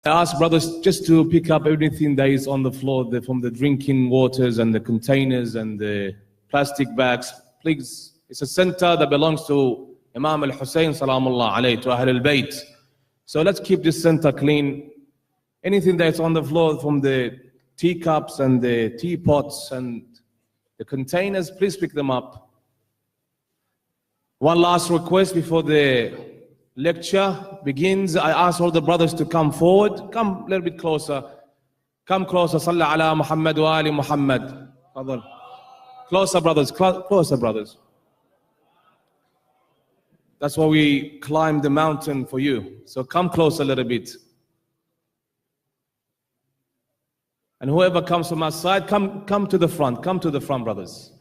I ask brothers just to pick up everything that is on the floor, from the drinking waters and the containers and the plastic bags. Please, it's a center that belongs to Imam al-Hussein salamullah alayhi, to Ahl al-Bayt. So let's keep this center clean. Anything that's on the floor, from the teacups and the teapots and the containers, please pick them up. One last request before the lecture begins. I ask all the brothers to come forward. Come a little bit closer. Come closer. Salla ala Muhammad wa ali Muhammad. Closer, brothers. Closer, brothers. That's why we climbed the mountain for you. So come closer a little bit. And whoever comes from outside, come to the front. Come to the front, brothers.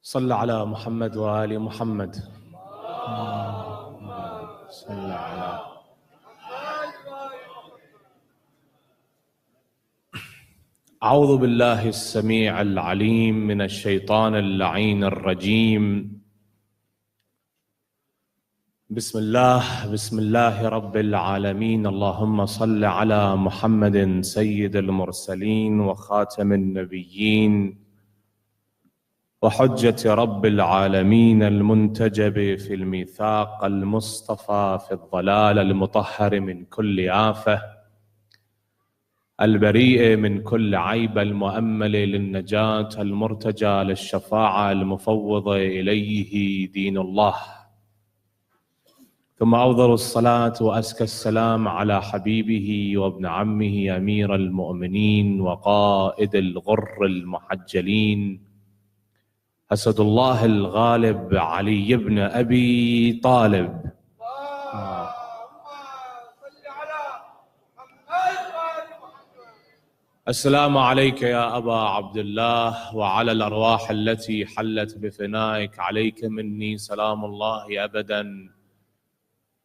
صل على محمد وآل محمد. صل على أعوذ بالله السميع العليم من الشيطان اللعين الرجيم. بسم الله رب العالمين. اللهم صل على محمد سيد المرسلين وخاتم النبيين وحجة رب العالمين المنتجب في الميثاق المصطفى في الضلال المطهر من كل آفة البريء من كل عيب المؤمل للنجاة المرتجى للشفاعة المفوض إليه دين الله. ثم أفضل الصلاة وأزكى السلام على حبيبه وابن عمه أمير المؤمنين وقائد الغر المحجلين أسد الله الغالب علي بن أبي طالب. السلام عليك يا أبا عبد الله وعلى الأرواح التي حلت بفنائك. عليك مني سلام الله أبدا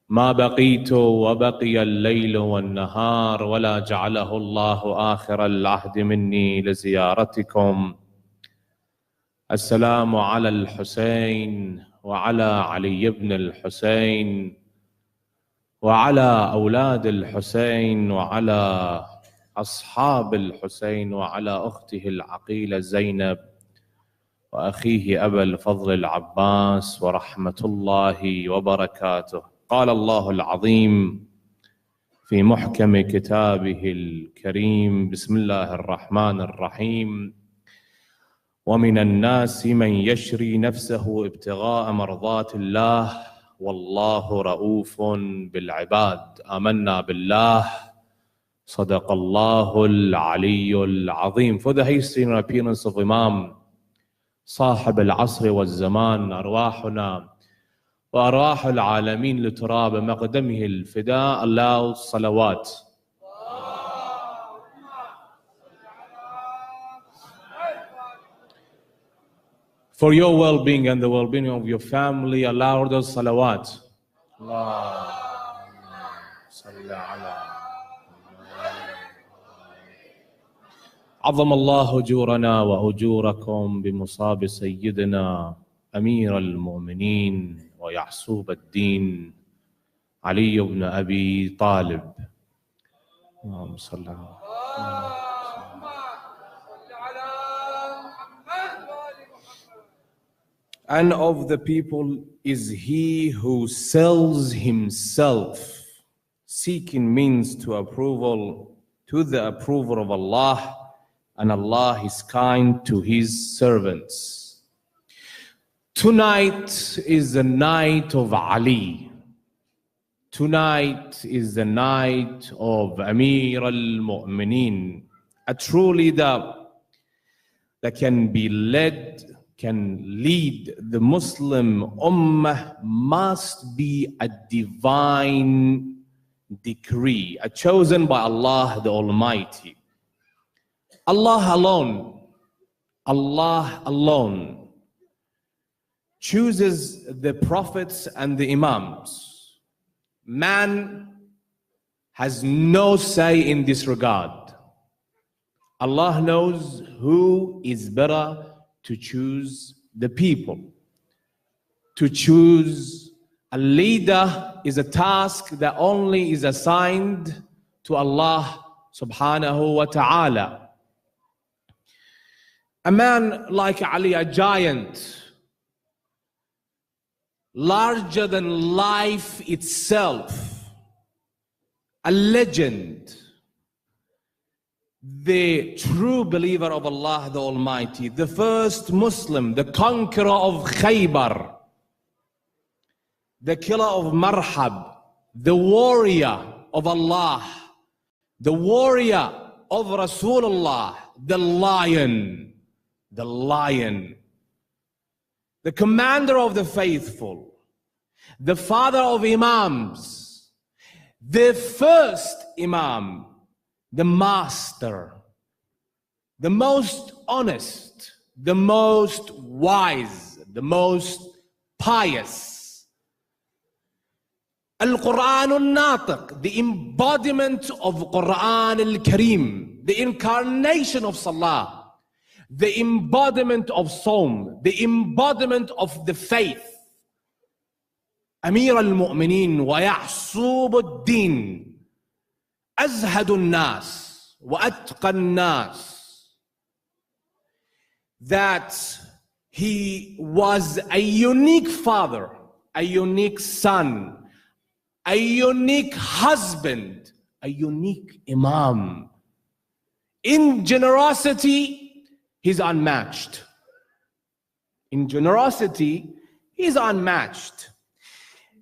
ما بقيت وبقي الليل والنهار، ولا جعله الله آخر العهد مني لزيارتكم. السلام على الحسين وعلى علي بن الحسين وعلى أولاد الحسين وعلى أصحاب الحسين وعلى أخته العقيلة زينب وأخيه أبا الفضل العباس ورحمة الله وبركاته. قال الله العظيم في محكم كتابه الكريم: بسم الله الرحمن الرحيم. ومن الناس من يشري نفسه ابتغاء مرضات الله والله رؤوف بالعباد. آمنا بالله. صدق الله العلي العظيم. For the history and appearance of Imam, صاحب العصر والزمان، أرواحنا وأرواح العالمين لتراب مقدمه الفداء. الله الصلوات. For your well-being and the well-being of your family, allow those salawat. عظم الله أجورنا وأجوركم بمصاب سيدنا أمير المؤمنين ويعصوب الدين علي بن أبي طالب. اللهم صل على And of the people is he who sells himself, seeking means to the approval of Allah, and Allah is kind to his servants. Tonight is the night of Ali. Tonight is the night of Amir al-Mu'mineen. A true leader that can lead the Muslim Ummah must be a divine decree, chosen by Allah the Almighty. Allah alone chooses the prophets and the Imams. Man has no say in this regard. Allah knows who is better to choose the people. To choose a leader is a task that only is assigned to Allah subhanahu wa ta'ala. A man like Ali, a giant, larger than life itself, a legend, the true believer of Allah the Almighty, the first Muslim, the conqueror of Khaybar, the killer of Marhab, the warrior of Allah, the warrior of Rasulullah, the lion, the commander of the faithful, the father of Imams, the first Imam, the master, the most honest, the most wise, the most pious. Al-Quran al-Natiq, the embodiment of Quran al-Kareem, the incarnation of Salah, the embodiment of Sawm, the embodiment of the faith. Amir al-Mu'mineen wa Ya'sub al-Din, Azhad al-Nas wa Atqa al-Nas. That he was a unique father, a unique son, a unique husband, a unique Imam. In generosity, he's unmatched. In generosity, he's unmatched.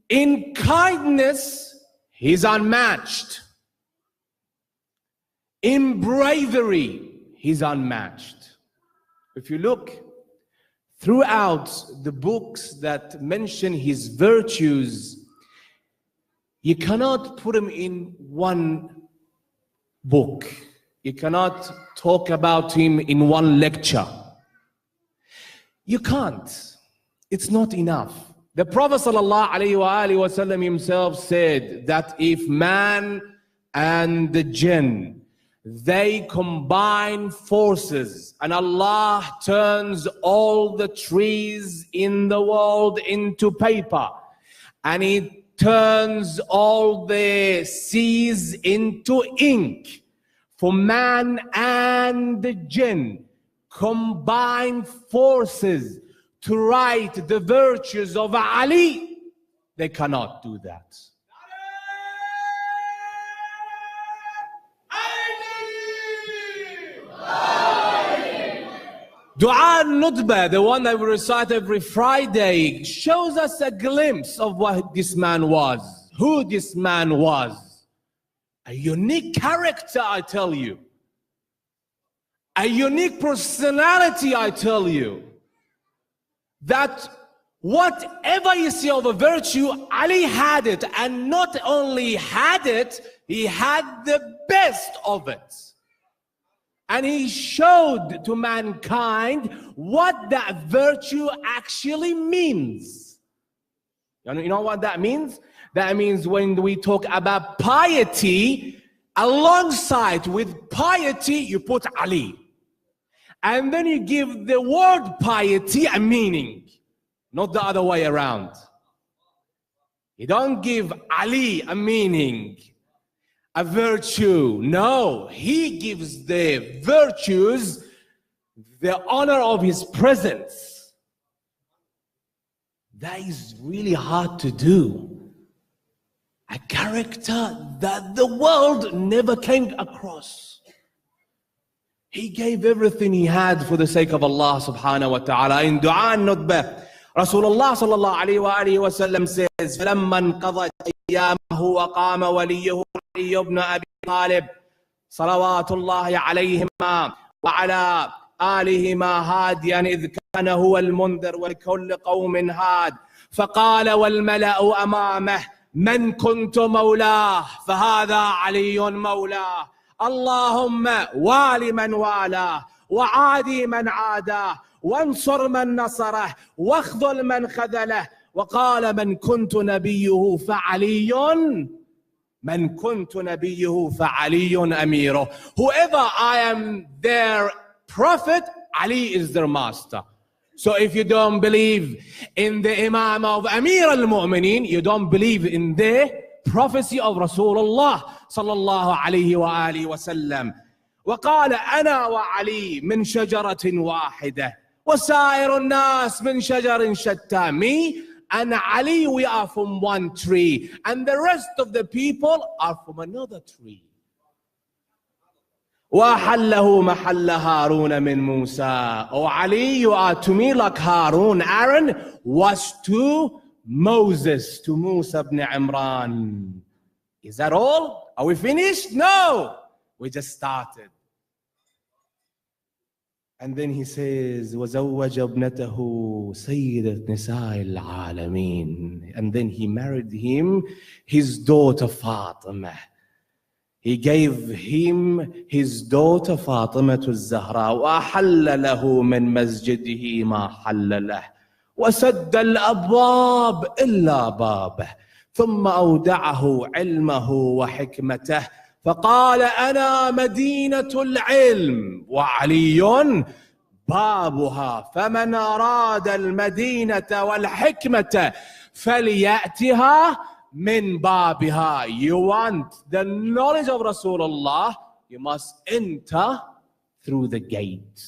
In kindness, he's unmatched. In bravery, he's unmatched. If you look throughout the books that mention his virtues, you cannot put him in one book. You cannot talk about him in one lecture. You can't. It's not enough. The Prophet ﷺ himself said that if man and the jinn, they combine forces and Allah turns all the trees in the world into paper, and He turns all the seas into ink, for man and the jinn combine forces to write the virtues of Ali, they cannot do that. Dua al-Nutbah, the one that we recite every Friday, shows us a glimpse of what this man was, who this man was. A unique character, I tell you. A unique personality, I tell you. That whatever you see of a virtue, Ali had it, and not only had it, he had the best of it. And he showed to mankind what that virtue actually means. You know what that means? That means when we talk about piety, alongside with piety, you put Ali. And then you give the word piety a meaning, not the other way around. You don't give Ali a meaning, a virtue. No, he gives the virtues the honor of his presence. That is really hard to do. A character that the world never came across. He gave everything he had for the sake of Allah subhanahu wa ta'ala. In Dua al-Nutbah, Rasulullah sallallahu alayhi wa sallam says, فَلَمَّا انْقَضَتْ أَيَّامَهُ وَقَامَ وَلِيُّهُ عَلِيُّ بْنُ أَبِي طَالِبٍ صلوات الله عليهما وعلى آلهما هاديا إذ كان هو المنذر ولكل قوم هاد فقال والملأ أمامه من كنت مولاه فهذا علي مولاه اللهم وال من والاه وعادي من عاداه وانصر من نصره واخذل من خذله. وقال من كنت نبيه فعلي أميره. Whoever I am their prophet, Ali is their master. So if you don't believe in the Imam of Amir al-Mu'mineen, you don't believe in the prophecy of Rasulullah sallallahu alayhi wa alihi wa sallam. وقال أنا وعلي من شجرة واحدة وسائر الناس من شجر شتى. Me and Ali, we are from one tree, and the rest of the people are from another tree. وَحَلَّهُ مَحَلَّ هَارُونَ مِن مُوسَى. Oh Ali, you are to me like Harun. Aaron was to Moses, to Musa ibn Imran. Is that all? Are we finished? No, we just started. And then he says, وَزَوَّجَ ابْنَتَهُ سَيِّدَةَ نِسَاءِ الْعَالَمِينَ. And then he married him his daughter Fatima. He gave him his daughter Fatima to Zahra. وَأَحَلَّ لَهُ مِن مَسْجِدِهِ مَا حَلَّ لَهُ وَسَدَّ الْأَبْوَابَ إِلَّا بَابَهُ ثُمَّ أَوْدَعَهُ عِلْمَهُ وَحِكْمَتَهُ فقال أنا مدينة العلم وعلي بابها فمن أراد المدينة والحكمة فليأتها من بابها. You want the knowledge of Rasulullah, you must enter through the gate.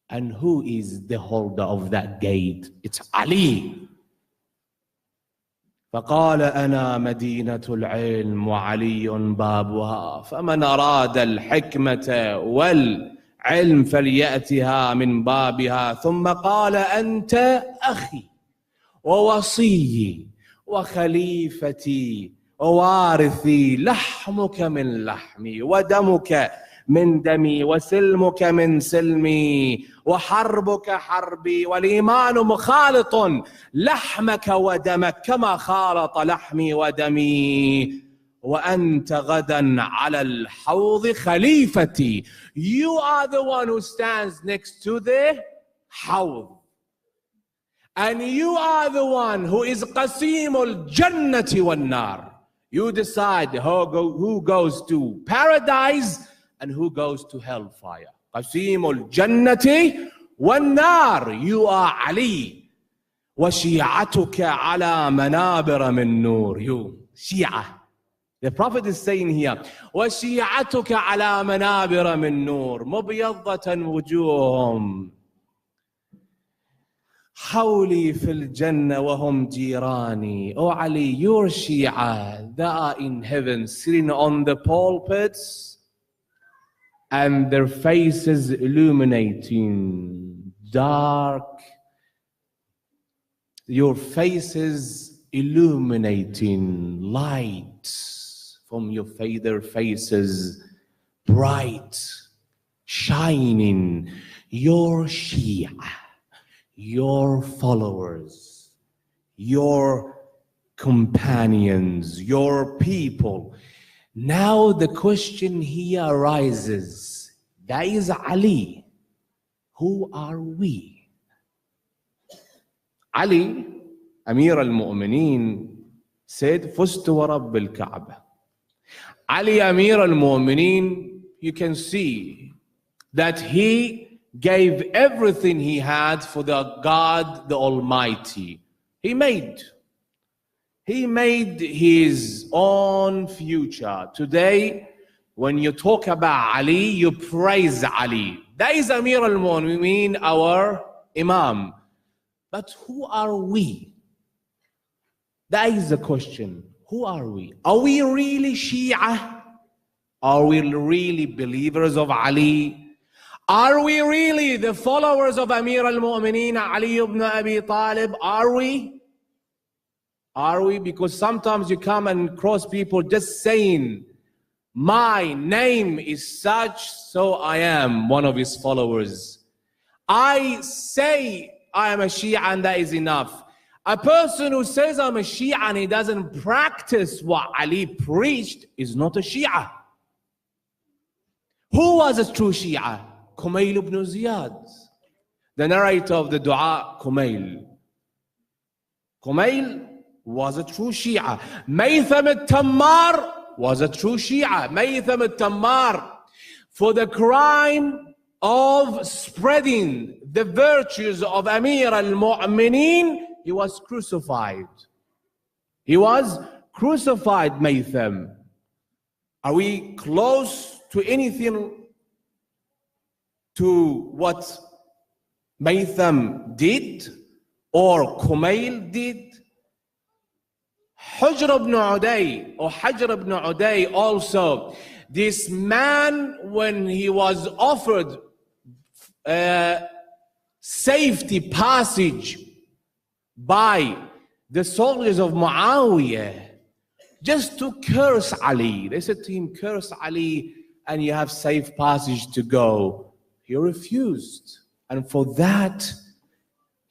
And who is the holder of that gate? It's Ali. فقال أنا مدينة العلم وعلي بابها فمن أراد الحكمة والعلم فليأتها من بابها. ثم قال أنت أخي ووصيي وخليفتي ووارثي لحمك من لحمي ودمك من دمي وسلمك من سلمي وحربك حربي والإيمان مخالط لحمك ودمك كما خالط لحمي ودمي وأنت غدا على الحوض خليفتي. You are the one who stands next to the حوض, and you are the one who is قسيم الجنة والنار. You decide who goes to paradise and who goes to hellfire. قسيم الجنة والنار. You are Ali. وشيعتك على منابر من نور. You, Shia. The Prophet is saying here, وشيعتك على منابر من نور مبيضة وجوههم حولي في الجنة وهم جيراني. Oh Ali, your Shia, they are in heaven sitting on the pulpits and their faces illuminating dark. Your faces illuminating light from your their faces, bright, shining. Your Shia, your followers, your companions, your people. Now the question here arises, that is Ali. Who are we? Ali, Amir al-Mu'mineen, said, فُزْتُ وَرَبِّ الْكَعْبَةِ. Ali, Amir al-Mu'mineen, you can see that he gave everything he had for the God, the Almighty. He made his own future. Today, when you talk about Ali, you praise Ali. That is Amir al-Mu'mineen, our Imam. But who are we? That is the question. Who are we? Are we really Shia? Are we really believers of Ali? Are we really the followers of Amir al-Mu'mineen, Ali ibn Abi Talib? Are we? Are we? Because sometimes you come and cross people just saying, my name is such, so I am one of his followers. I say I am a Shia and that is enough. A person who says I'm a Shia and he doesn't practice what Ali preached is not a Shia. Who was a true Shia? Kumail ibn Ziyad, the narrator of the dua, Kumail. Kumail was a true Shia. Maytham al-Tammar was a true Shia. Maytham al-Tammar, for the crime of spreading the virtues of Amir al-Mu'mineen, he was crucified. He was crucified, Maytham. Are we close to anything to what Maytham did or Kumail did? Hujr ibn Uday, or Hajr ibn Uday also, this man, when he was offered safety passage by the soldiers of Muawiyah, just to curse Ali. They said to him, curse Ali and you have safe passage to go. He refused. And for that,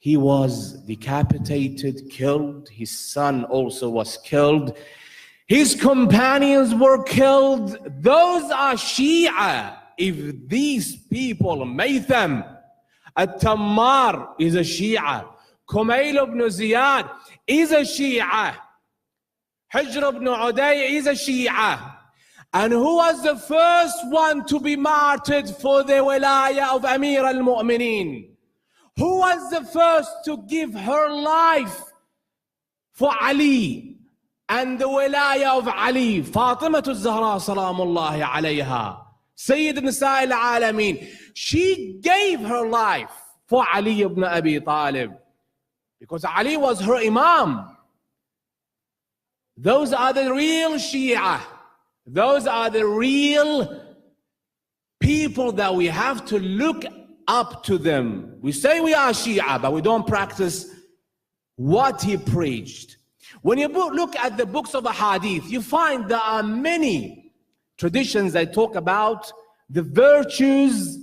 he was decapitated, killed. His son also was killed. His companions were killed. Those are Shia. If these people, Maytham al-Tammar is a Shia, Kumail ibn Ziyad is a Shia, Hujr ibn Uday is a Shia. And who was the first one to be martyred for the wilayah of Amir al-Mu'mineen? Who was the first to give her life for Ali and the wilayah of Ali? Fatima al-Zahra salamullahi alayha, Sayyid Nisa al-Alameen. She gave her life for Ali ibn Abi Talib because Ali was her Imam. Those are the real Shia. Those are the real people that we have to look up to them. We say we are Shia, but we don't practice what he preached. When you look at the books of the Hadith, you find there are many traditions that talk about the virtues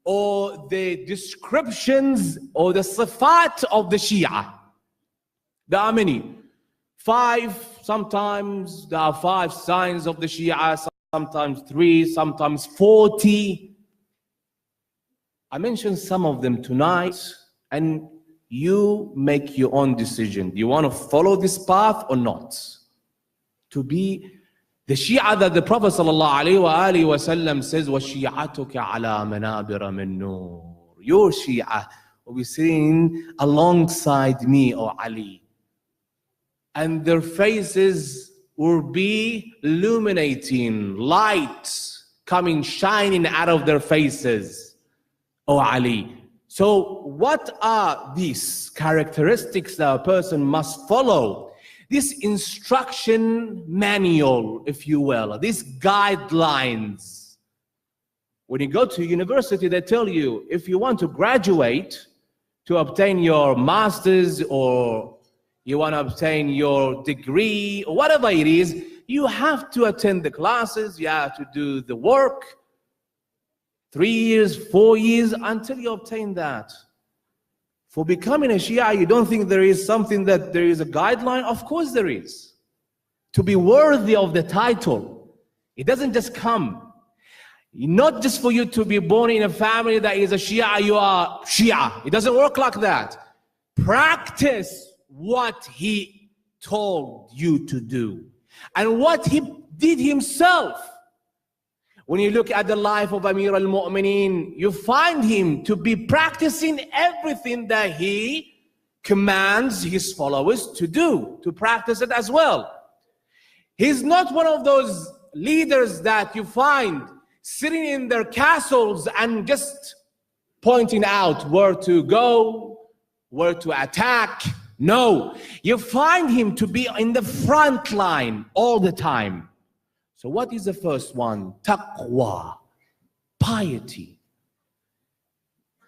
or the descriptions or the sifat of the Shia. There are many. 5, sometimes there are 5 signs of the Shia, sometimes 3, sometimes 40. I mentioned some of them tonight, and you make your own decision. Do you want to follow this path or not? To be the Shia that the Prophet ﷺ says, وَشِيعَتُكَ عَلَى مَنَابِرَ مِن نُورٍ. Your Shia will be sitting alongside me, O Ali. And their faces will be illuminating, light coming, shining out of their faces, O Ali. So what are these characteristics that a person must follow? This instruction manual, if you will, these guidelines. When you go to university, they tell you, if you want to graduate, to obtain your master's or you want to obtain your degree or whatever it is, you have to attend the classes, you have to do the work, 3 years, 4 years, until you obtain that. For becoming a Shia, you don't think there is something that there is a guideline? Of course there is. To be worthy of the title, it doesn't just come. Not just for you to be born in a family that is a Shia, you are Shia. It doesn't work like that. Practice what he told you to do and what he did himself. When you look at the life of Amir al-Mu'mineen, you find him to be practicing everything that he commands his followers to do, to practice it as well. He's not one of those leaders that you find sitting in their castles and just pointing out where to go, where to attack. No, you find him to be in the front line all the time. So what is the first one? Taqwa, piety.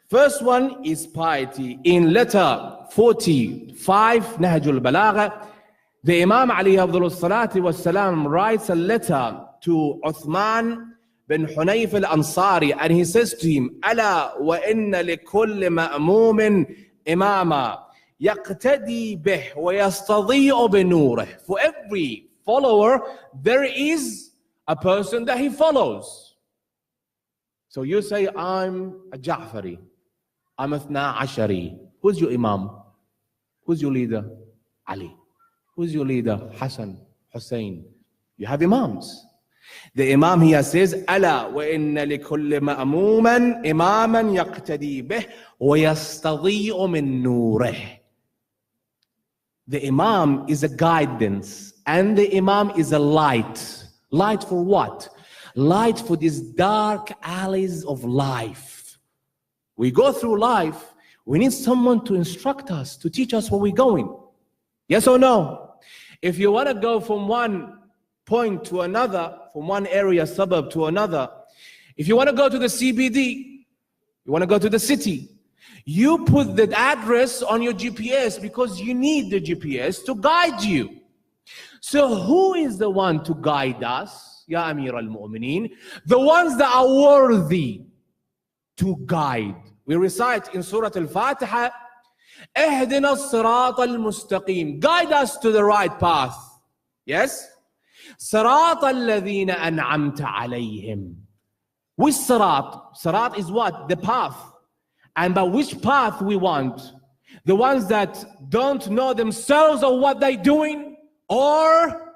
First one is piety. In letter 45, Nahjul Balagha, the Imam alayhi afdalus salati was salam writes a letter to Uthman bin Hunayf al-Ansari, and he says to him, Ala wa inna li kulli ma'mumin imama yaqtadi bih wa yastadhi'u bi nurih. For every follower, there is a person that he follows. So you say, I'm a Ja'fari, I'm a Ithna Ashari. Who's your Imam? Who's your leader? Ali. Who's your leader? Hassan, Hussein. You have Imams. The Imam here says, ألا وإن لكل مأموما إماما يقتدي به ويستضيء من نوره. The Imam is a guidance and the Imam is a light. Light for what? Light for these dark alleys of life. We go through life, we need someone to instruct us, to teach us where we're going. Yes or no? If you want to go from one point to another, from one area, suburb to another, if you want to go to the CBD, you want to go to the city, you put the address on your GPS because you need the GPS to guide you. So who is the one to guide us, Ya Amir al-Mu'mineen? The ones that are worthy to guide. We recite in Surah Al-Fatiha, اهدنا الصراط المستقيم. Guide us to the right path. Yes? صراط الذين أنعمت عليهم. Which صراط? صراط is what? The path. And by which path we want? The ones that don't know themselves or what they're doing? Or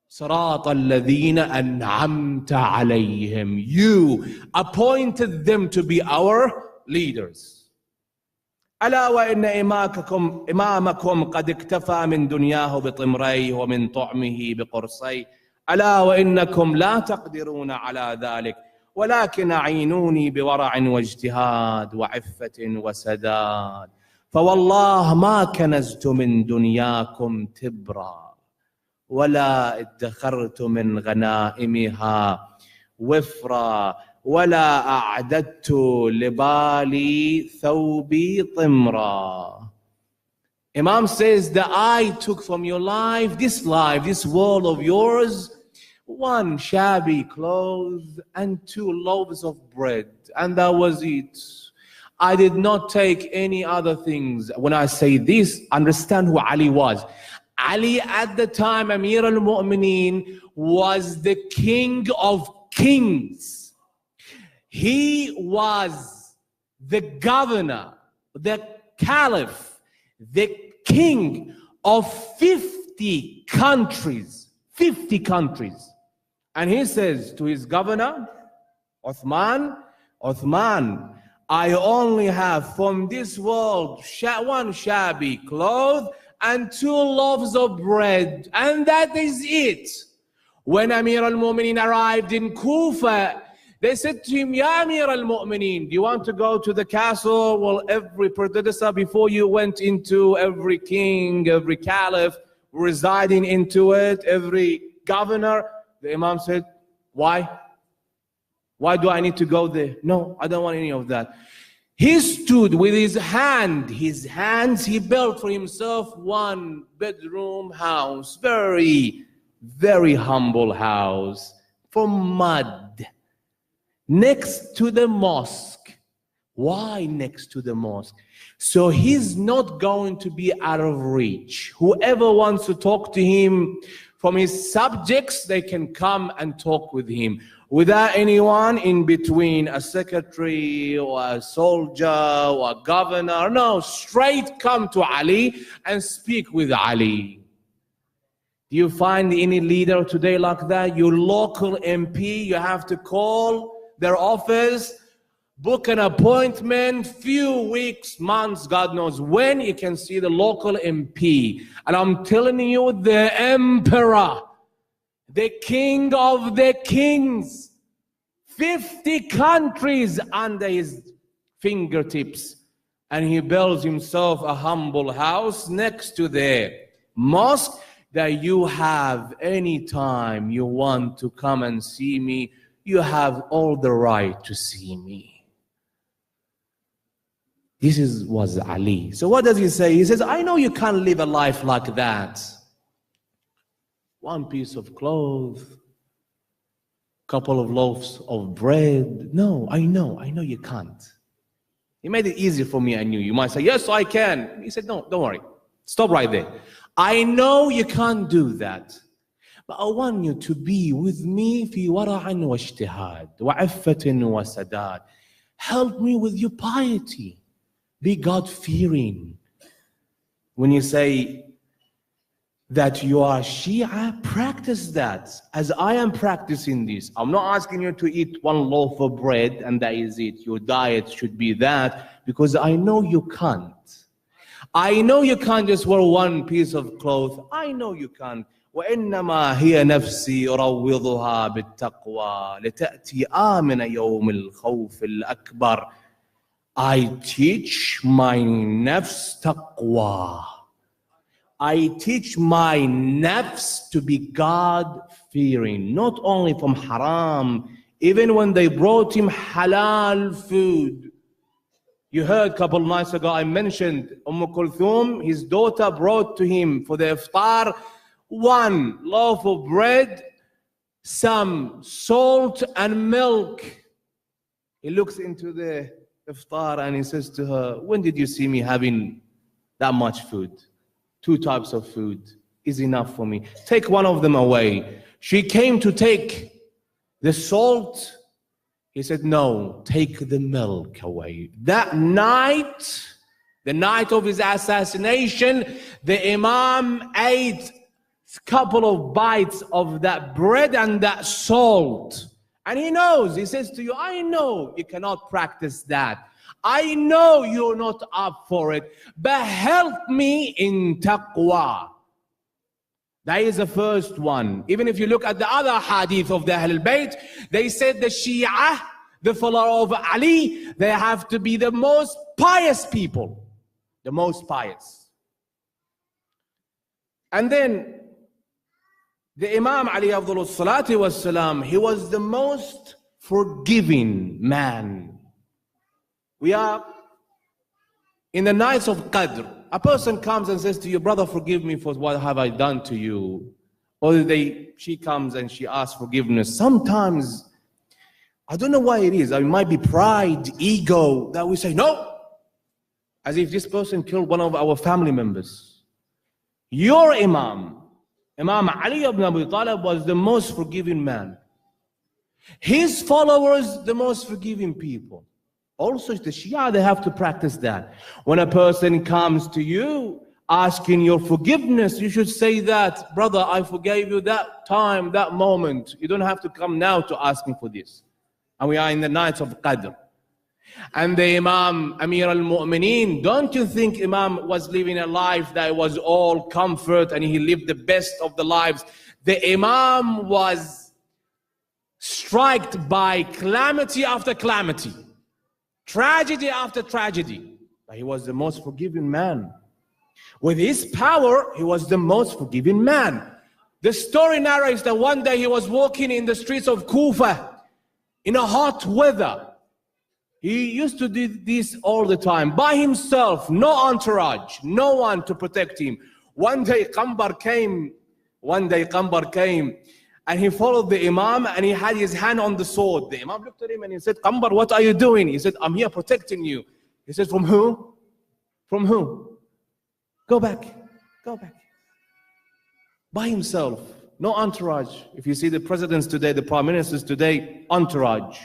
صراط الذين أنعمت عليهم. You appointed them to be our leaders. ألا وإن إمامكم قد اكتفى من دنياه بطمريه ومن طعمه بقرصيه. ألا وإنكم لا تقدرون على ذلك ولكن أعينوني بورع واجتهاد وعفة وسداد فوالله ما كنزت من دنياكم تبرا ولا ادخرت من غنائمها وفرا ولا أعددت لبالي ثوبي طمرا. Imam says that I took from your life, this world of yours, one shabby clothes and 2 loaves of bread, and that was it. I did not take any other things. When I say this, understand who Ali was. Ali at the time, Amir al-Mu'mineen, was the king of kings. He was the governor, the caliph, the king of 50 countries. 50 countries. And he says to his governor, Uthman, I only have from this world 1 shabby cloth and 2 loaves of bread, and that is it. When Amir al-Mu'mineen arrived in Kufa, they said to him, Ya Amir al-Mu'mineen, do you want to go to the castle? Well, every predecessor before you went into, every king, every caliph residing into it, every governor. The Imam said, why? Why do I need to go there? No, I don't want any of that. He stood with his hands, he built for himself 1-bedroom house, very, very humble house from mud, next to the mosque. Why next to the mosque? So he's not going to be out of reach. Whoever wants to talk to him from his subjects, they can come and talk with him without anyone in between, a secretary or a soldier or a governor. No, straight come to Ali and speak with Ali. Do you find any leader today like that? Your local MP, you have to call their office, book an appointment, few weeks, months, God knows when you can see the local MP. And I'm telling you, the emperor, the king of the kings, 50 countries under his fingertips. And he builds himself a humble house next to the mosque that you have any time you want to come and see me, you have all the right to see me. This was Ali. So what does he say? He says, I know you can't live a life like that. 1 piece of cloth, couple of loaves of bread. No, I know you can't. He made it easy for me, I knew. You might say, yes, I can. He said, no, don't worry. Stop right there. I know you can't do that. But I want you to be with me في ورع واجتهاد وعفة وسداد. Help me with your piety. Be God-fearing. When you say that you are Shia, practice that as I am practicing this. I'm not asking you to eat one loaf of bread and that is it. Your diet should be that, because I know you can't. I know you can't just wear one piece of cloth. I know you can't. وإنما هي نفسي أروضها بالتقوى لتأتي آمن يوم الخوف الأكبر. I teach my nafs taqwa. I teach my nafs to be God-fearing, not only from haram, even when they brought him halal food. You heard a couple of nights ago, I mentioned Kulthum, his daughter brought to him for the iftar one loaf of bread, some salt and milk. He looks into the iftar and he says to her, when did you see me having that much food? 2 types of food is enough for me. Take one of them away. She came to take the salt. He said, no, take the milk away. That night, the night of his assassination, the Imam ate a couple of bites of that bread and that salt. And he knows, he says to you, I know you cannot practice that. I know you're not up for it, but help me in taqwa. That is the first one. Even if you look at the other hadith of the Ahlul Bayt, they said the Shia, the follower of Ali, they have to be the most pious people. The most pious. And then the Imam Ali Afdalus Salati was Salam, he was the most forgiving man. We are in the nights of Qadr. A person comes and says to you, brother, forgive me for what have I done to you. Or she comes and she asks forgiveness. Sometimes, I don't know why it is. It might be pride, ego, that we say, no. As if this person killed one of our family members. Your Imam, Imam Ali ibn Abi Talib, was the most forgiving man. His followers, the most forgiving people. Also, the Shia, they have to practice that. When a person comes to you asking your forgiveness, you should say that, brother, I forgave you that time, that moment. You don't have to come now to ask me for this. And we are in the nights of Qadr. And the Imam, Amir al-Mu'mineen, don't you think Imam was living a life that was all comfort and he lived the best of the lives? The Imam was struck by calamity after calamity. Tragedy after tragedy. But he was the most forgiving man. With his power, he was the most forgiving man. The story narrates that one day he was walking in the streets of Kufa in a hot weather. He used to do this all the time, by himself, no entourage, no one to protect him. One day Qambar came, and he followed the Imam and he had his hand on the sword. The Imam looked at him and he said, Qambar, what are you doing? He said, I'm here protecting you. He said, from who? From who? Go back, go back. By himself, no entourage. If you see the presidents today, the prime ministers today, entourage.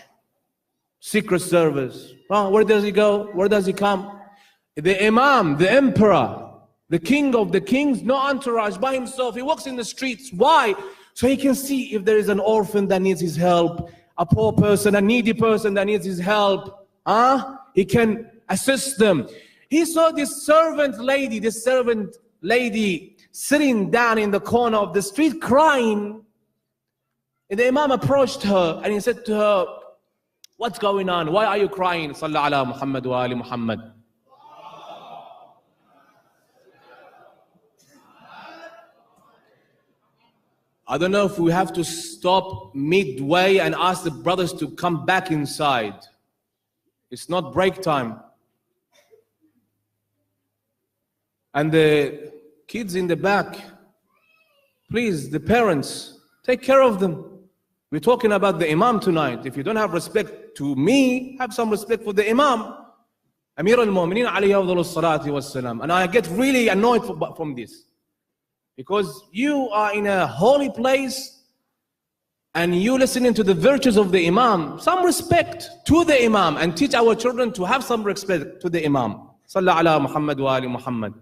Secret service. Oh, where does he go? Where does he come? The Imam, the emperor, the king of the kings, no entourage, by himself. He walks in the streets. Why? So he can see if there is an orphan that needs his help, a poor person, a needy person that needs his help. He can assist them. He saw this servant lady sitting down in the corner of the street crying. And the Imam approached her and he said to her, what's going on? Why are you crying? Sallallahu ala Muhammad wa ali Muhammad. I don't know if we have to stop midway and ask the brothers to come back inside. It's not break time. And the kids in the back, please, the parents, take care of them. We're talking about the Imam tonight. If you don't have respect to me, have some respect for the Imam. Amir al-Mu'mineen alayhi afdalus salati wassalam. And I get really annoyed from this. Because you are in a holy place and you listening to the virtues of the Imam. Some respect to the Imam, and teach our children to have some respect to the Imam. Sallu ala Muhammad wa ali Muhammad.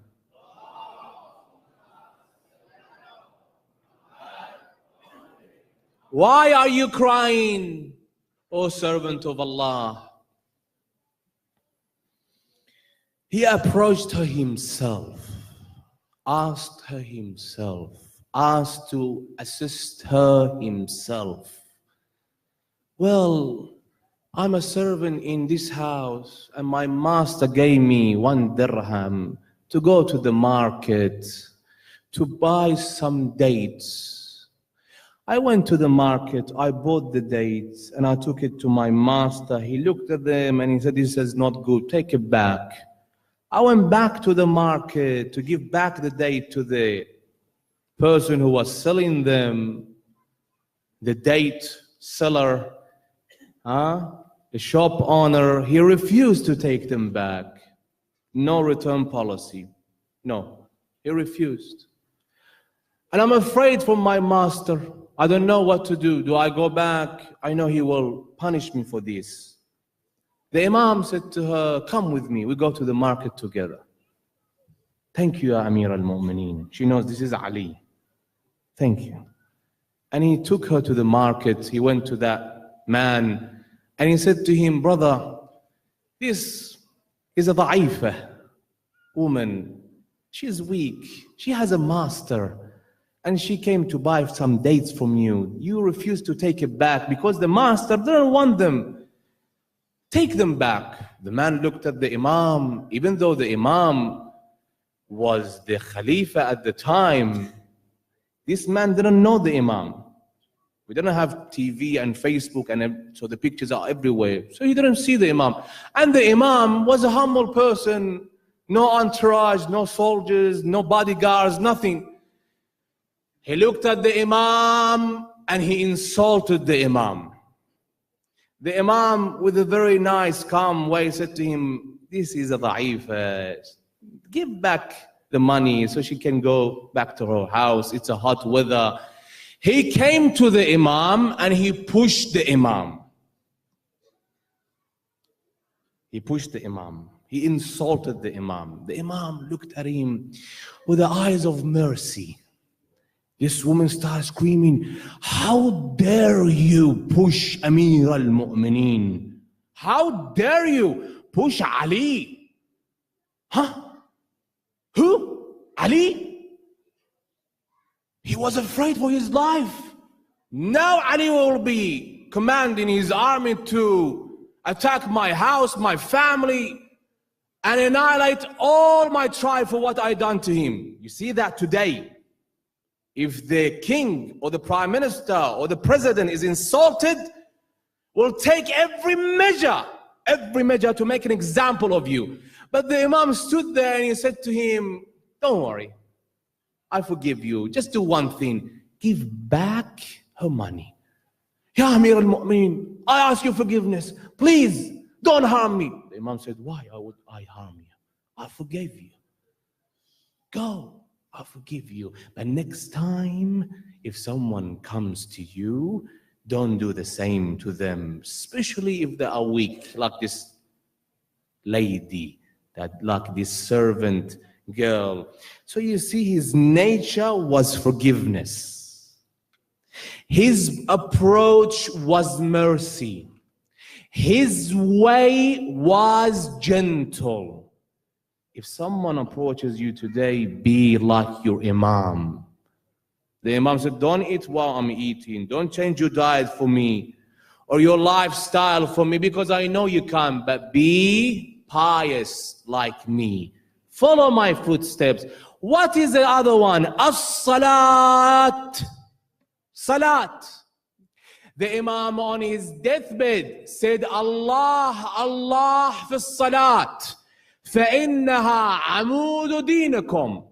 Why are you crying, O servant of Allah? He approached her himself, asked her himself, asked to assist her himself. Well, I'm a servant in this house and my master gave me 1 dirham to go to the market to buy some dates. I went to the market, I bought the dates and I took it to my master. He looked at them and he said, this is not good, take it back. I went back to the market to give back the date to the person who was selling them, the date seller, the shop owner. He refused to take them back. No return policy. No, he refused. And I'm afraid for my master. I don't know what to do. Do I go back? I know he will punish me for this. The Imam said to her, come with me, we go to the market together. Thank you, Amir al-Mu'mineen. She knows this is Ali. Thank you. And he took her to the market. He went to that man and he said to him, brother, this is a da'ifah woman. She is weak. She has a master. And she came to buy some dates from you. You refused to take it back because the master didn't want them. Take them back. The man looked at the Imam. Even though the Imam was the Khalifa at the time, this man didn't know the Imam. We didn't have TV and Facebook, and so the pictures are everywhere. So he didn't see the Imam. And the Imam was a humble person. No entourage, no soldiers, no bodyguards, nothing. He looked at the Imam and he insulted the Imam. The Imam, with a very nice, calm way, said to him, this is a da'if. Give back the money so she can go back to her house. It's a hot weather. He came to the Imam and he pushed the Imam. He pushed the Imam. He insulted the Imam. The Imam looked at him with the eyes of mercy. This woman started screaming, how dare you push Amir al-Mu'mineen? How dare you push Ali? Huh? Who? Ali? He was afraid for his life. Now Ali will be commanding his army to attack my house, my family, and annihilate all my tribe for what I done to him. You see that today. If the king or the prime minister or the president is insulted, will take every measure to make an example of you. But the Imam stood there and he said to him, don't worry, I forgive you. Just do one thing, give back her money. Ya Amir al-Mu'mineen, I ask you forgiveness. Please, don't harm me. The Imam said, why would I harm you? I forgave you. Go. I forgive you. But next time, if someone comes to you, don't do the same to them, especially if they are weak, like this lady, like this servant girl. So you see, his nature was forgiveness. His approach was mercy. His way was gentle. If someone approaches you today, be like your Imam. The Imam said, don't eat while I'm eating. Don't change your diet for me or your lifestyle for me because I know you can't, but be pious like me. Follow my footsteps. What is the other one? As-salat. Salat. The Imam on his deathbed said, Allah, Allah fi salat. فإنها عمود دينكم.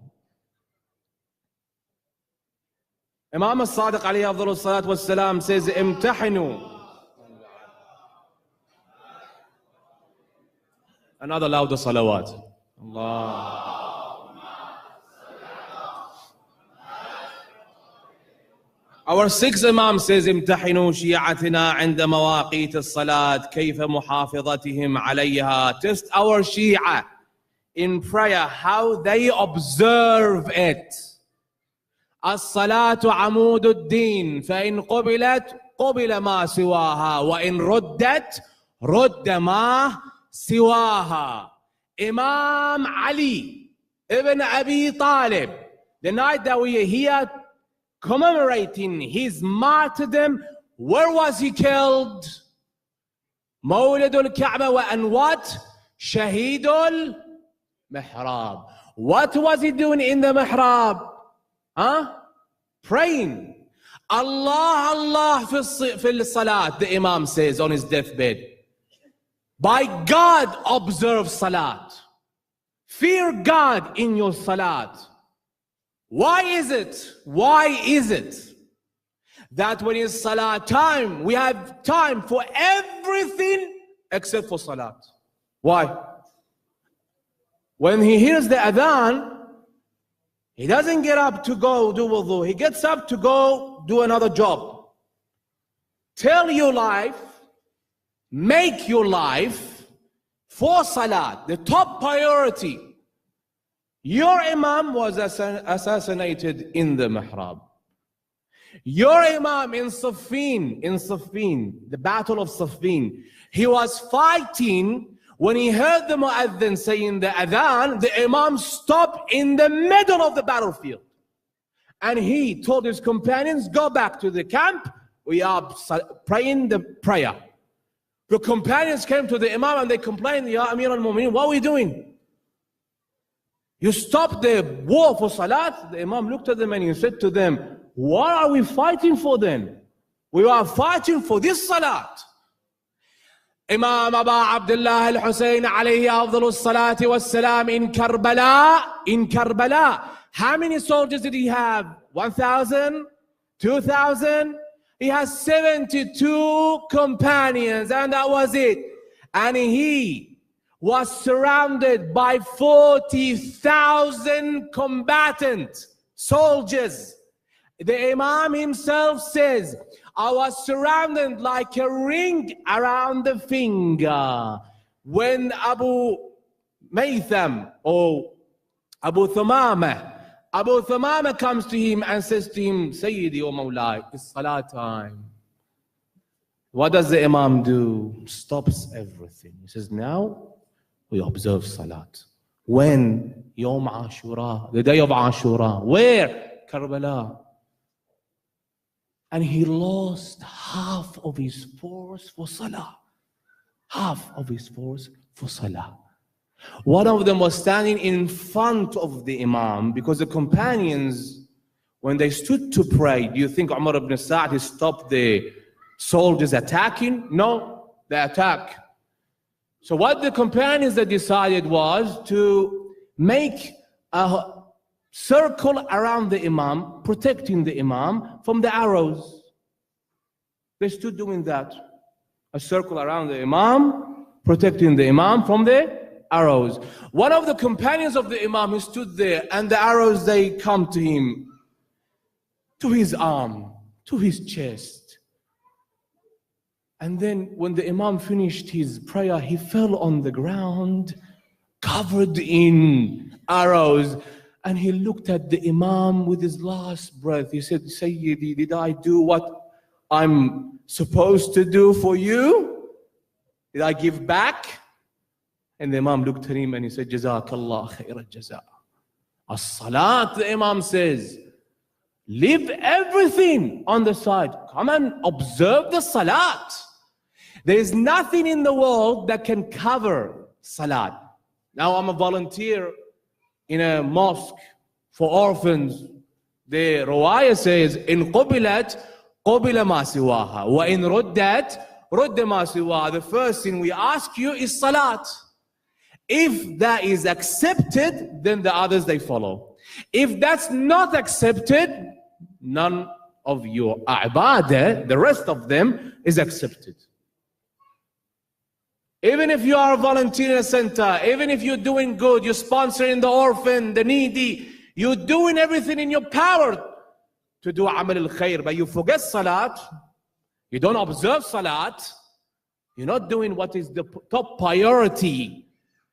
Imam al-Sadiq alayhi afdhalu salat was salam says, امتحنوا. Another louder salawat. Allah. Our sixth Imam says, امتحنوا شيعتنا عند مواقيت الصلاة كيف محافظتهم عليها. Test our Shia in prayer, how they observe it. الصلاة عمود الدين فإن قبلت قبل ما سواها وإن ردت رد ما سواها. Imam Ali ibn Abi Talib, the night that we are here commemorating his martyrdom, where was he killed? Mawlid al-Kaaba, and what? Shaheed al-Mihrab. What was he doing in the Mihrab? Praying. Allah, Allah fi salat, the Imam says on his deathbed. By God, observe salat. Fear God in your salat. Why is it? Why is it that when it's salat time, we have time for everything except for salat? Why? When he hears the adhan, he doesn't get up to go do wudu. He gets up to go do another job. Tell your life, make your life for salat the top priority. Your Imam was assassinated in the Mihrab. Your Imam in Siffin, the battle of Siffin, he was fighting. When he heard the Mu'adhin saying the adhan, the Imam stopped in the middle of the battlefield. And he told his companions, go back to the camp. We are praying the prayer. The companions came to the Imam and they complained, Ya Amir al-Mu'mineen, what are we doing? You stopped the war for salat? The Imam looked at them and he said to them, what are we fighting for then? We are fighting for this salat. Imam Aba Abdullah al-Hussein alayhi afdalu salati was-salam in Karbala. How many soldiers did he have? 1,000? 2,000? He has 72 companions, and that was it. And he was surrounded by 40,000 combatant soldiers. The Imam himself says, I was surrounded like a ring around the finger. When Abu Maytham or Abu Thumama comes to him and says to him, Sayyidi wa Mawlai, it's salat time. What does the Imam do? Stops everything. He says, now we observe salat. When? Yawm Ashura, the day of Ashura. Where? Karbala. And he lost half of his force for salah. Half of his force for salah. One of them was standing in front of the Imam, because the companions, when they stood to pray, do you think Umar ibn Sa'd stopped the soldiers attacking? No, they attack. So what the companions that decided was to make a circle around the Imam, protecting the Imam from the arrows. They stood doing that. A circle around the Imam, protecting the Imam from the arrows. One of the companions of the Imam, he stood there, and the arrows, they come to him, to his arm, to his chest. And then when the Imam finished his prayer, he fell on the ground, covered in arrows. And he looked at the Imam with his last breath. He said, Sayyidi, did I do what I'm supposed to do for you? Did I give back? And the Imam looked at him and he said, Jazakallah khair al-jaza. As-salat, the Imam says, leave everything on the side. Come and observe the salat. There is nothing in the world that can cover salat. Now I'm a volunteer in a mosque for orphans. The Rawaya says, in qubilat, qubila ma siwaha, wa in ruddat, rudda ma siwaha. The first thing we ask you is salat. If that is accepted, then the others, they follow. If that's not accepted, none of your ibadah, the rest of them, is accepted. Even if you are a volunteer in a center, even if you're doing good, you're sponsoring the orphan, the needy, you're doing everything in your power to do amal al-khair, but you forget salat, you don't observe salat, you're not doing what is the top priority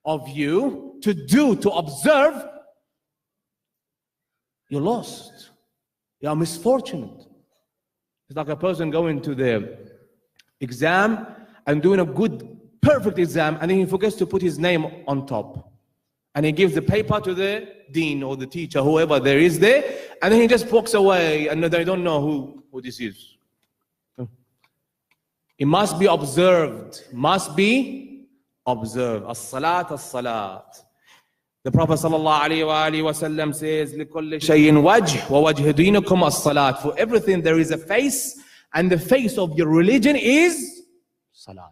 of you to do, to observe, you're lost. You are misfortunate. It's like a person going to the exam and doing a good, perfect exam, and then he forgets to put his name on top. And he gives the paper to the dean or the teacher, whoever there is there, and then he just walks away, and they don't know who this is. It must be observed. Must be observed. As-salat, as-salat. The Prophet ﷺ says, لِكُلِّ شَيْءٍ وَجْهٍ وَوَجْهِ دِينِكُمْ as-salat. For everything there is a face, and the face of your religion is salat.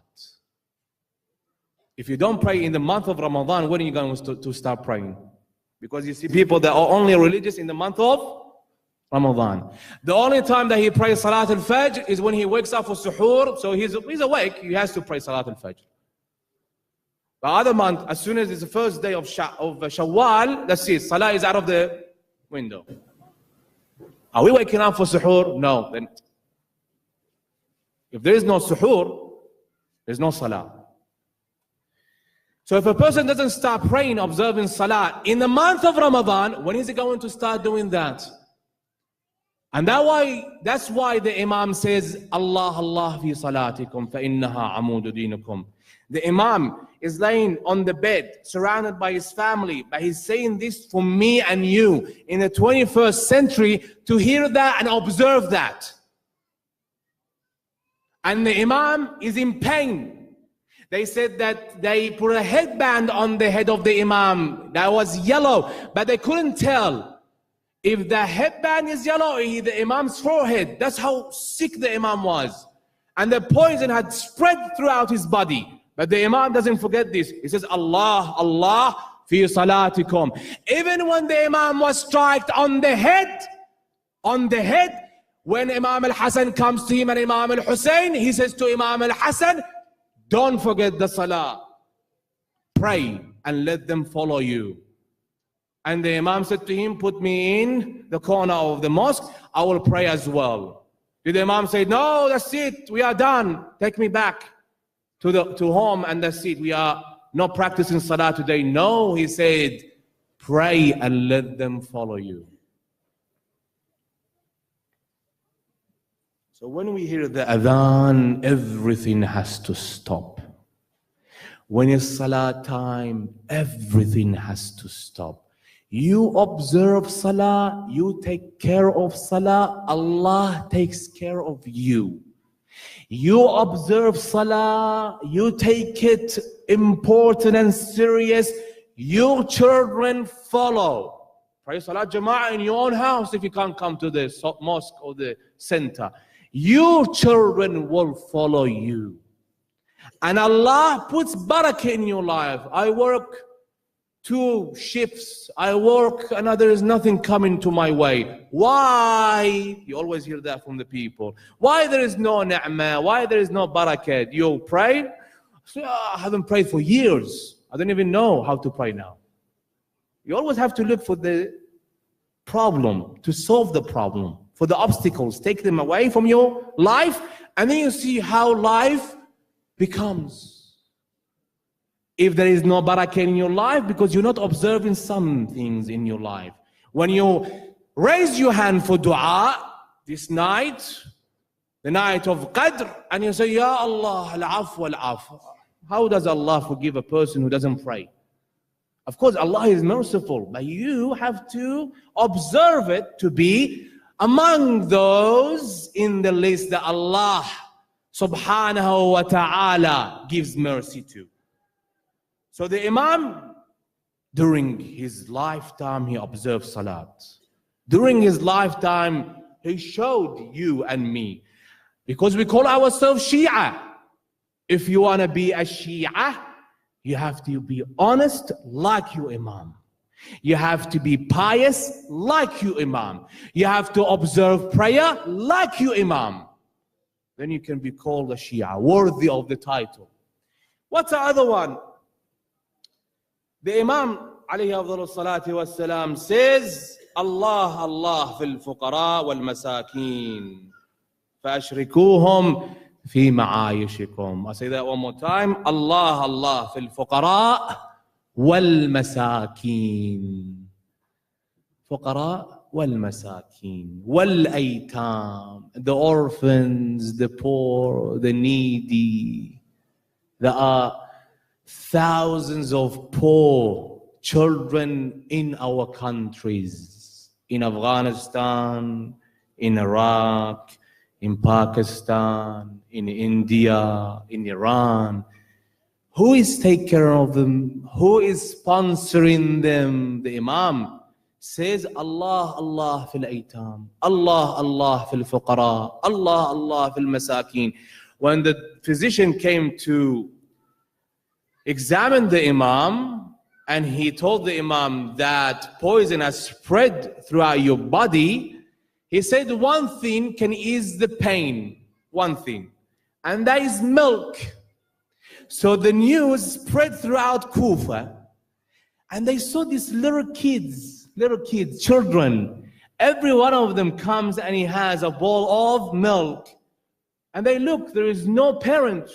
If you don't pray in the month of Ramadan, when are you going to start praying? Because you see people that are only religious in the month of Ramadan. The only time that he prays Salat al-Fajr is when he wakes up for suhoor, so he's awake, he has to pray Salat al-Fajr. The other month, as soon as it's the first day of Shawwal, that's it, Salah is out of the window. Are we waking up for suhoor? No. Then, if there is no suhoor, there's no Salah. So if a person doesn't start praying, observing Salah in the month of Ramadan, when is he going to start doing that? And that's why the Imam says, Allah, Allah fi salatikum fa innaha amudu dinakum. The Imam is laying on the bed, surrounded by his family, but he's saying this for me and you in the 21st century to hear that and observe that. And the Imam is in pain. They said that they put a headband on the head of the Imam that was yellow, but they couldn't tell if the headband is yellow or the Imam's forehead. That's how sick the Imam was. And the poison had spread throughout his body. But the Imam doesn't forget this. He says, Allah, Allah, fi salatikum. Even when the Imam was struck on the head, when Imam al-Hassan comes to him and Imam al-Hussein, he says to Imam al-Hassan, don't forget the salah. Pray and let them follow you. And the Imam said to him, put me in the corner of the mosque, I will pray as well. Did the Imam say, no, that's it, we are done, take me back to home and that's it, we are not practicing salah today? No, he said, pray and let them follow you. So when we hear the adhan, everything has to stop. When it's salah time, everything has to stop. You observe salah, you take care of salah, Allah takes care of you. You observe salah, you take it important and serious, your children follow. Pray salah jama'ah in your own house if you can't come to the mosque or the center. Your children will follow you. And Allah puts barakah in your life. I work 2 shifts, I work and there is nothing coming to my way. Why? You always hear that from the people. Why there is no ni'mah? Why there is no barakah? You pray? I haven't prayed for years. I don't even know how to pray now. You always have to look for the problem, to solve the problem, for the obstacles. Take them away from your life, and then you see how life becomes. If there is no barakah in your life, because you're not observing some things in your life. When you raise your hand for dua this night, the night of Qadr, and you say, Ya Allah, al-afwa al-afwa. How does Allah forgive a person who doesn't pray? Of course, Allah is merciful, but you have to observe it to be among those in the list that Allah subhanahu wa ta'ala gives mercy to. So the Imam, during his lifetime, he observed salat. During his lifetime, he showed you and me. Because we call ourselves Shia. If you want to be a Shia, you have to be honest like your Imam. You have to be pious like your Imam. You have to observe prayer like your Imam. Then you can be called a Shia, worthy of the title. What's the other one? The Imam, alayhi afdalu salatu wassalam, says, Allah, Allah fil fuqara wal masakin. فأشركوهم في معايشكم. I say that one more time. Allah, Allah fil fuqara wal masakin. Fuqara wal masakin. Wal aitam. The orphans, the poor, the needy. There are thousands of poor children in our countries. In Afghanistan, in Iraq, in Pakistan, in India, in Iran. Who is taking care of them? Who is sponsoring them? The Imam says, Allah, Allah fil aitam, Allah, Allah fil fuqara, Allah, Allah fil masakin. When the physician came to examine the Imam, and he told the Imam that poison has spread throughout your body, he said one thing can ease the pain, one thing, and that is milk. So the news spread throughout Kufa, and they saw these little kids, children. Every one of them comes and he has a bowl of milk. And they look, there is no parents,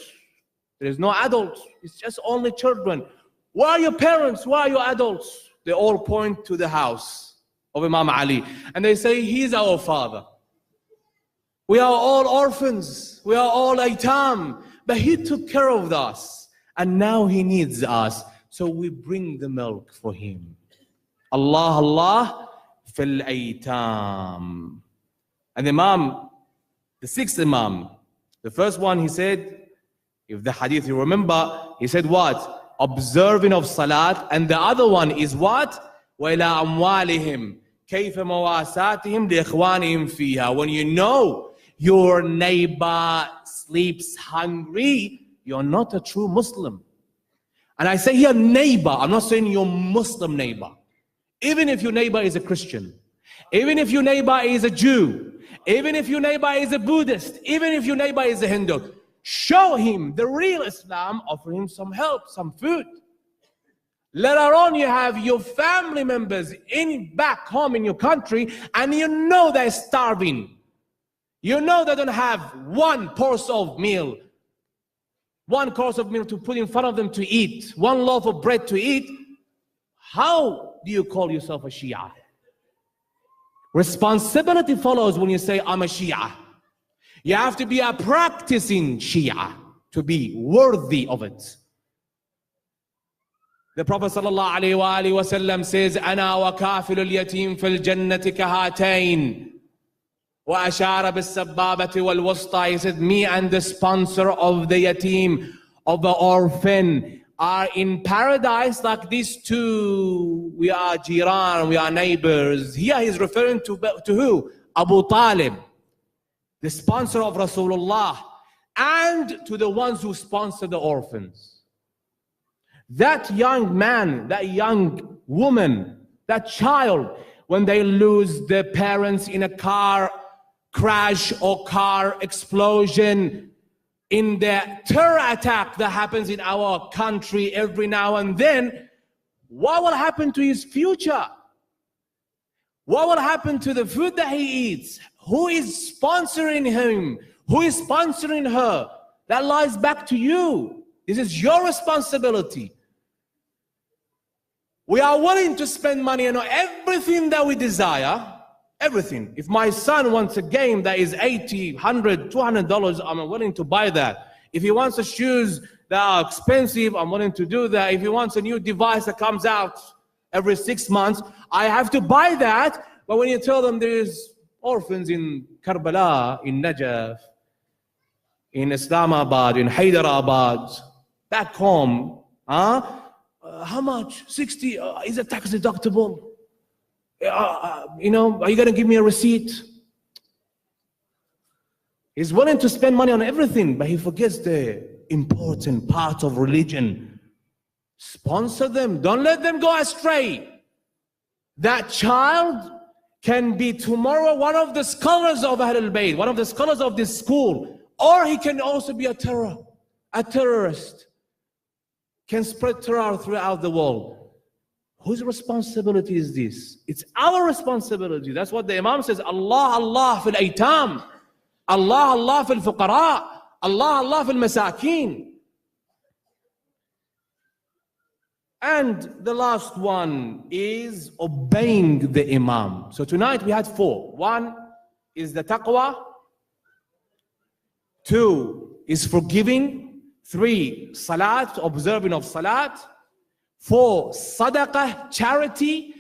there is no adults, it's just only children. Where are your parents? Where are your adults? They all point to the house of Imam Ali. And they say, he's our father. We are all orphans. We are all aitam. But he took care of us. And now he needs us. So we bring the milk for him. Allah, Allah fil aitam. And Imam, the sixth Imam, the first one he said, if the hadith you remember, he said what? Observing of salat. And the other one is what? وَإِلَىٰ أَمْوَالِهِمْ كَيْفَ مَوَاسَاتِهِمْ لِإِخْوَانِهِمْ فِيهَا. When you know your neighbor sleeps hungry, you're not a true Muslim. And I say here neighbor, I'm not saying your Muslim neighbor. Even if your neighbor is a Christian, even if your neighbor is a Jew, even if your neighbor is a Buddhist, even if your neighbor is a Hindu, show him the real Islam, offer him some help, some food. Later on, you have your family members back home in your country, and you know they're starving. You know they don't have one course of meal to put in front of them to eat, one loaf of bread to eat. How do you call yourself a Shia? Responsibility follows when you say, I'm a Shia. You have to be a practicing Shia to be worthy of it. The Prophet ﷺ says, أَنَا وَكَافِلُ الْيَتِيمِ فِي الْجَنَّةِ كَهَاتَيْنِ وَأَشَارَ بِالسَّبَّابَةِ وَالْوُسْطَى. He said, me and the sponsor of the yatim, of the orphan, are in paradise like these two. We are jiran, we are neighbors. Here he's referring to who? Abu Talib, the sponsor of Rasulullah, and to the ones who sponsor the orphans. That young man, that young woman, that child, when they lose their parents in a car crash or car explosion, in the terror attack that happens in our country every now and then, what will happen to his future? What will happen to the food that he eats? Who is sponsoring him? Who is sponsoring her? That lies back to you. This is your responsibility. We are willing to spend money on everything that we desire. Everything. If my son wants a game that is $80, $100, $200, I'm willing to buy that. If he wants a shoes that are expensive, I'm willing to do that. If he wants a new device that comes out every 6 months, I have to buy that. But when you tell them there's orphans in Karbala, in Najaf, in Islamabad, in Hyderabad, back home, how much? 60, is it tax deductible? You know, are you going to give me a receipt? He's willing to spend money on everything, but he forgets the important part of religion. Sponsor them. Don't let them go astray. That child can be tomorrow one of the scholars of Ahlul Bayt, one of the scholars of this school, or he can also be a terrorist, can spread terror throughout the world. Whose responsibility is this? It's our responsibility. That's what the Imam says. Allah, Allah fil aytam. Allah, Allah fil fuqara. Allah, Allah fil masakin. And the last one is obeying the Imam. So tonight we had 4. 1 is the taqwa. 2 is forgiving. 3, salat, observing of salat. 4, sadaqah, charity.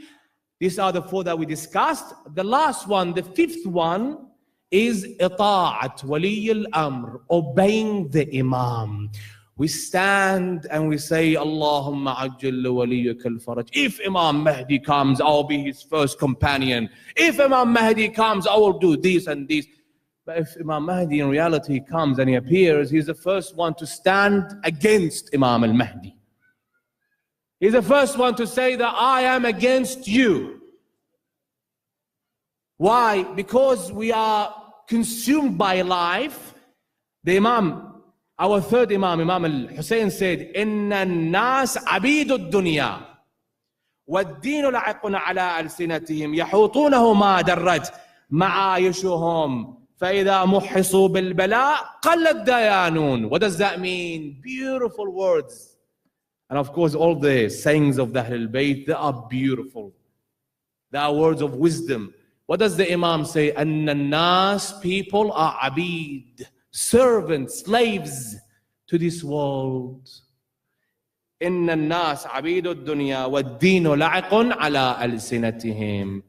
These are the 4 that we discussed. The last one, the 5th one, is ita'at wali al-amr, obeying the Imam. We stand and we say, Allahumma ajjal waliyaka al-faraj. If Imam Mahdi comes, I'll be his first companion. If Imam Mahdi comes, I will do this and this. But if Imam Mahdi in reality comes and he appears, he's the first one to stand against Imam al-Mahdi. He's the first one to say that I am against you. Why? Because we are consumed by life. The Imam, our 3rd Imam, Imam al-Hussein said, إِنَّ النَّاسَ عَبِيدُ الدُّنْيَا وَالدِّينُ لَعِقٌ عَلَىٰ أَلْسِنَتِهِمْ يَحُوطُونَهُ مَا دَرَّتْ مَعَايِشُهُمْ فَإِذَا مُحِّصُوا بِالْبَلَاءِ قَلَّ الدَّيَانُونَ. What does that mean? Beautiful words. And of course, all the sayings of the Ahlul Bayt, they are beautiful. They are words of wisdom. What does the Imam say? أَنَّ النَّاسِ, people are abid, servants, slaves to this world. إِنَّ النَّاسَ عَبِيدُ الدُّنْيَا وَالدِّينُ لَعِقٌ عَلَىٰ أَلْسِنَتِهِمْ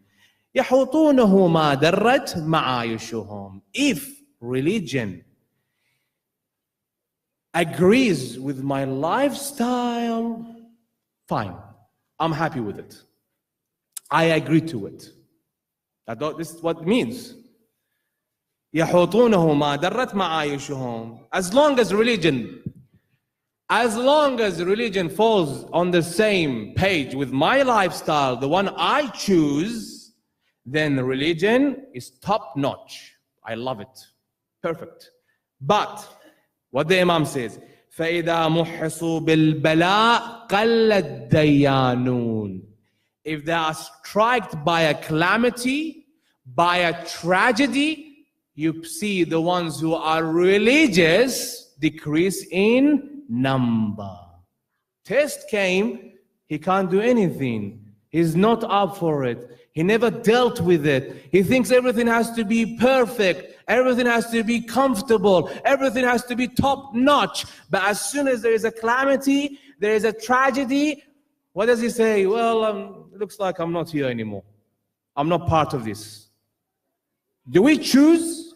يَحُوطُونَهُ مَا دَرَّتْ مَعَايِشُهُمْ. If religion agrees with my lifestyle, fine, I'm happy with it. I agree to it. This is what it means. يَحُوطُونَهُ مَا دَرَّتْ مَعَايِشُهُمْ. As long as religion falls on the same page with my lifestyle, the one I choose, then religion is top notch. I love it. Perfect. But what the Imam says, فَإِذَا مُحِّصُوا بِالْبَلَاءِ قَلَّ الدَّيَانُونَ. If they are struck by a calamity, by a tragedy, you see the ones who are religious decrease in number. Test came, he can't do anything. He's not up for it. He never dealt with it. He thinks everything has to be perfect. Everything has to be comfortable. Everything has to be top notch. But as soon as there is a calamity, there is a tragedy, what does he say? Well, it looks like I'm not here anymore. I'm not part of this. Do we choose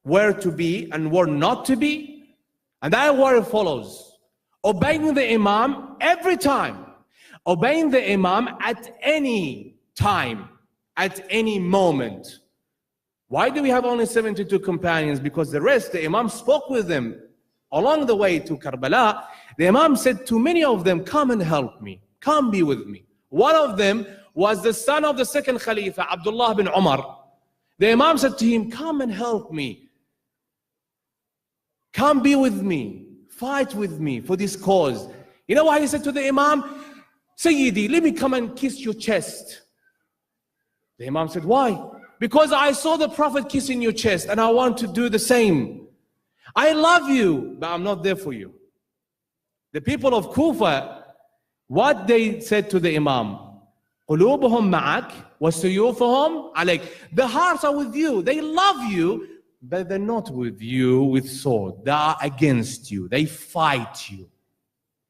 where to be and where not to be? And that word follows. Obeying the Imam every time. Obeying the Imam at any time, at any moment. Why do we have only 72 companions? Because the rest, the Imam spoke with them along the way to Karbala. The Imam said to many of them, come and help me. Come be with me. One of them was the son of the 2nd Khalifa, Abdullah bin Umar. The Imam said to him, come and help me. Come be with me. Fight with me for this cause. You know why he said to the Imam, Sayyidi, let me come and kiss your chest. The Imam said, why? Because I saw the Prophet kissing your chest and I want to do the same. I love you, but I'm not there for you. The people of Kufa, what they said to the Imam, قُلُوبُهُمْ مَعَكْ وَسُيُوفُهُمْ عَلَيْكَ. The hearts are with you. They love you, but they're not with you with sword. They are against you. They fight you.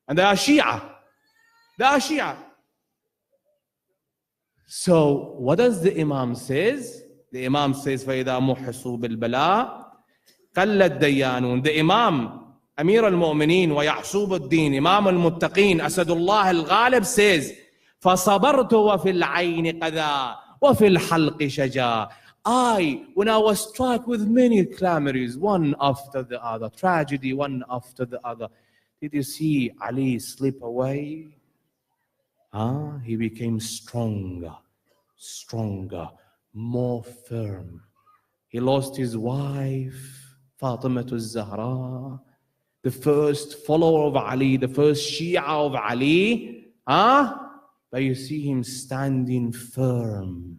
And they are Shia. They are Shia. So what does the Imam says? The Imam says, فَإِذَا مُحِّصُوا بِالْبَلَاءِ قَلَّ الدَّيَّانُونَ. The Imam, Amir al-Mu'mineen wa Ya'sub al-Din, Imam al-Muttaqeen, Asadullah al-Ghalib says, فَصَبَرْتُ وَفِي الْعَيْنِ قَذَا وَفِي الْحَلْقِ شَجَا. When I was struck with many calamities, one after the other, tragedy, one after the other, did you see Ali slip away? He became stronger, more firm. He lost his wife, Fatima al-Zahra, the first follower of Ali, the first Shia of Ali. But you see him standing firm,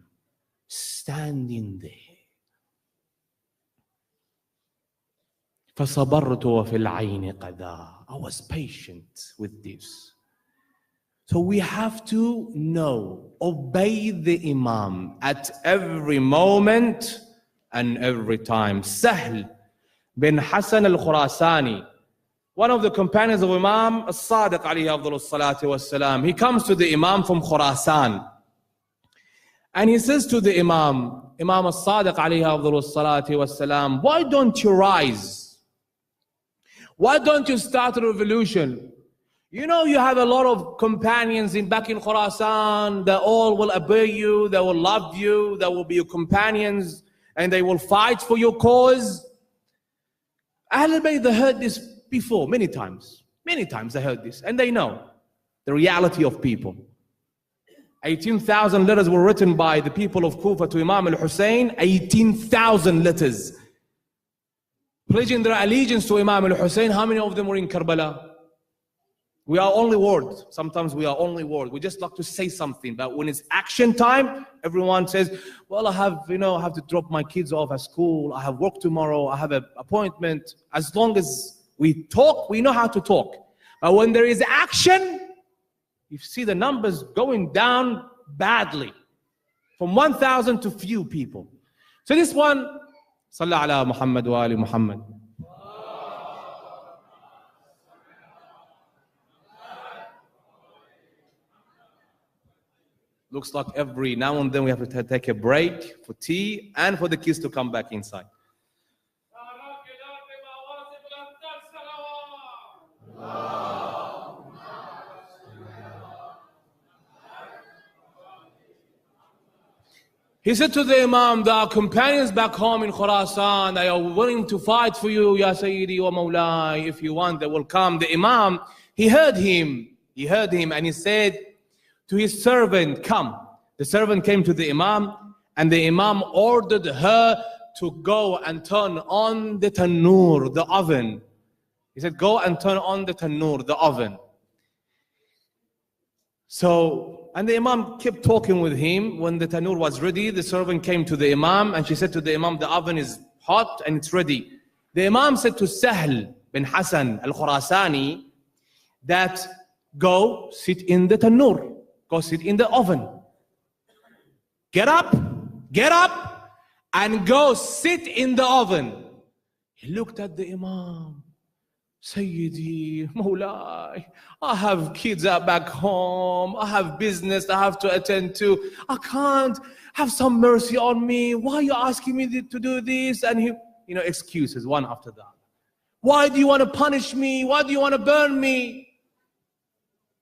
standing there. فَصَبَرْتُ وَفِي الْعَيْنِ قَدَى. I was patient with this. So we have to know, obey the Imam at every moment and every time. Sahl bin Hassan al-Khurasani, one of the companions of Imam al-Sadiq alayhi afdal salatu was-salam, he comes to the Imam from Khurasan. And he says to the Imam al-Sadiq alayhi afdal salatu was-salam, why don't you rise? Why don't you start a revolution? You know, you have a lot of companions back in Khurasan. They all will obey you, they will love you, they will be your companions, and they will fight for your cause. Ahlul Bayt, they heard this before, many times. Many times they heard this, and they know the reality of people. 18,000 letters were written by the people of Kufa to Imam al-Hussein, 18,000 letters. Pledging their allegiance to Imam al-Hussein. How many of them were in Karbala? We are only words. Sometimes we are only words. We just like to say something, but when it's action time, everyone says, well, I have to drop my kids off at school. I have work tomorrow. I have an appointment. As long as we talk, we know how to talk. But when there is action, you see the numbers going down badly. From 1,000 to few people. So this one, Sallallahu ala Muhammad wa ali Muhammad. Looks like every now and then we have to take a break for tea and for the kids to come back inside. He said to the Imam, there are companions back home in Khurasan, they are willing to fight for you, Ya Sayyidi wa Mawlai. If you want, they will come. The Imam, he heard him and he said to his servant, come. The servant came to the Imam, and the Imam ordered her to go and turn on the tannoor, the oven. He said, go and turn on the tannoor, the oven. So, and the Imam kept talking with him. When the tannoor was ready, the servant came to the Imam, and she said to the Imam, the oven is hot and it's ready. The Imam said to Sahl bin Hassan al-Khurasani that go sit in the tannoor, go sit in the oven. Get up, and go sit in the oven. He looked at the Imam. Sayyidi, Mawlai, I have kids back home. I have business I have to attend to. I can't. Have some mercy on me. Why are you asking me to do this? And he, excuses one after the other. Why do you want to punish me? Why do you want to burn me?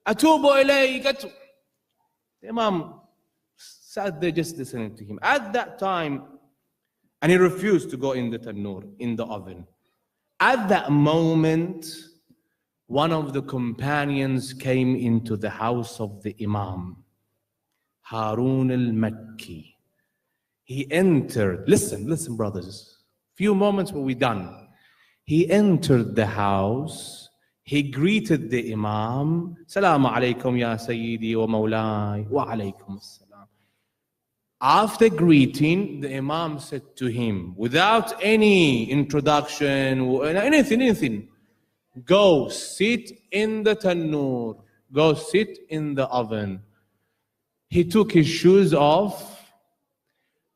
Atubu ilayk. The Imam sat there just listening to him. At that time, and he refused to go in the tannoor, in the oven. At that moment, one of the companions came into the house of the Imam, Harun al-Makki. He entered, listen brothers, few moments will be done. He entered the house, he greeted the Imam, Salaamu alaykum ya Sayyidi wa Mawlai, wa alaykum as-salam. After greeting, the Imam said to him, without any introduction, anything, go sit in the tannoor, go sit in the oven. He took his shoes off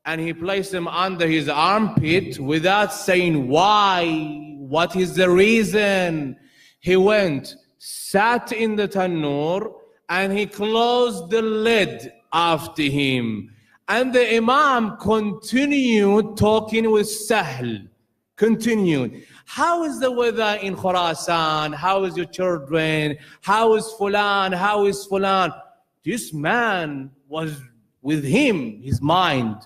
and he placed them under his armpit without saying why, what is the reason. He went, sat in the tannoor, and he closed the lid after him. And the Imam continued talking with Sahl. Continued. How is the weather in Khurasan? How is your children? How is Fulan? How is Fulan? This man was with him, his mind.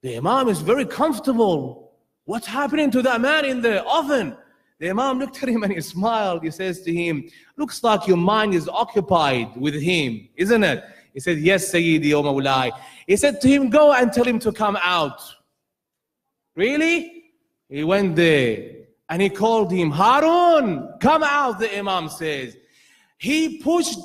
The Imam is very comfortable. What's happening to that man in the oven? The Imam looked at him and he smiled. He says to him, looks like your mind is occupied with him, isn't it? He said, yes, Sayyidi o Mawlai. He said to him, go and tell him to come out. Really? He went there and he called him, Harun, come out, the Imam says. He pushed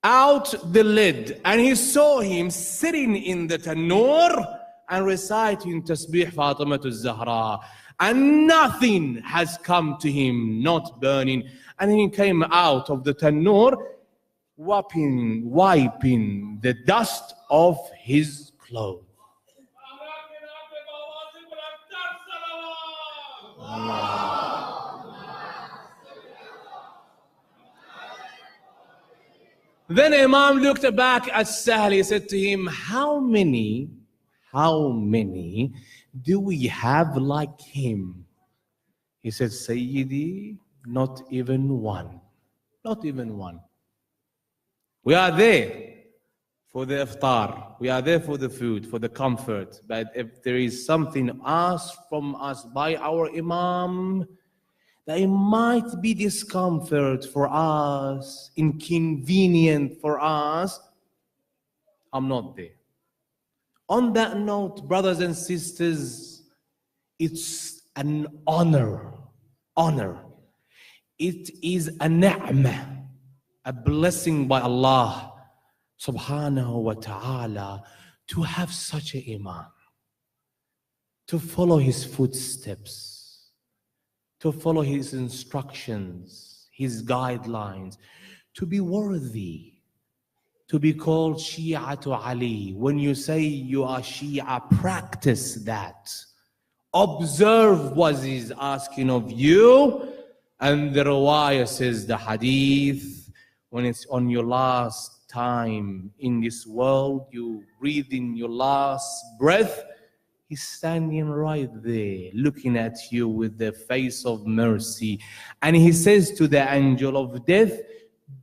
out the lid, and he saw him sitting in the tanur and reciting Tasbih Fatimatu Zahra. And nothing has come to him, not burning. And he came out of the tanur, wiping the dust of his clothes. Then Imam looked back at Sahl. He said to him, how many do we have like him? He said, Sayyidi, not even one. Not even one. We are there for the iftar. We are there for the food, for the comfort. But if there is something asked from us by our Imam, that it might be discomfort for us, inconvenient for us, I'm not there. On that note, brothers and sisters, it's an honor. It is a ni'mah, a blessing by Allah subhanahu wa ta'ala to have such an Imam, to follow his footsteps, to follow his instructions, his guidelines, to be worthy, to be called Shia to Ali. When you say you are Shia, practice that. Observe what he's asking of you. And the riwayah says, the hadith, when it's on your last time in this world, you breathe in your last breath, he's standing right there, looking at you with the face of mercy. And he says to the angel of death,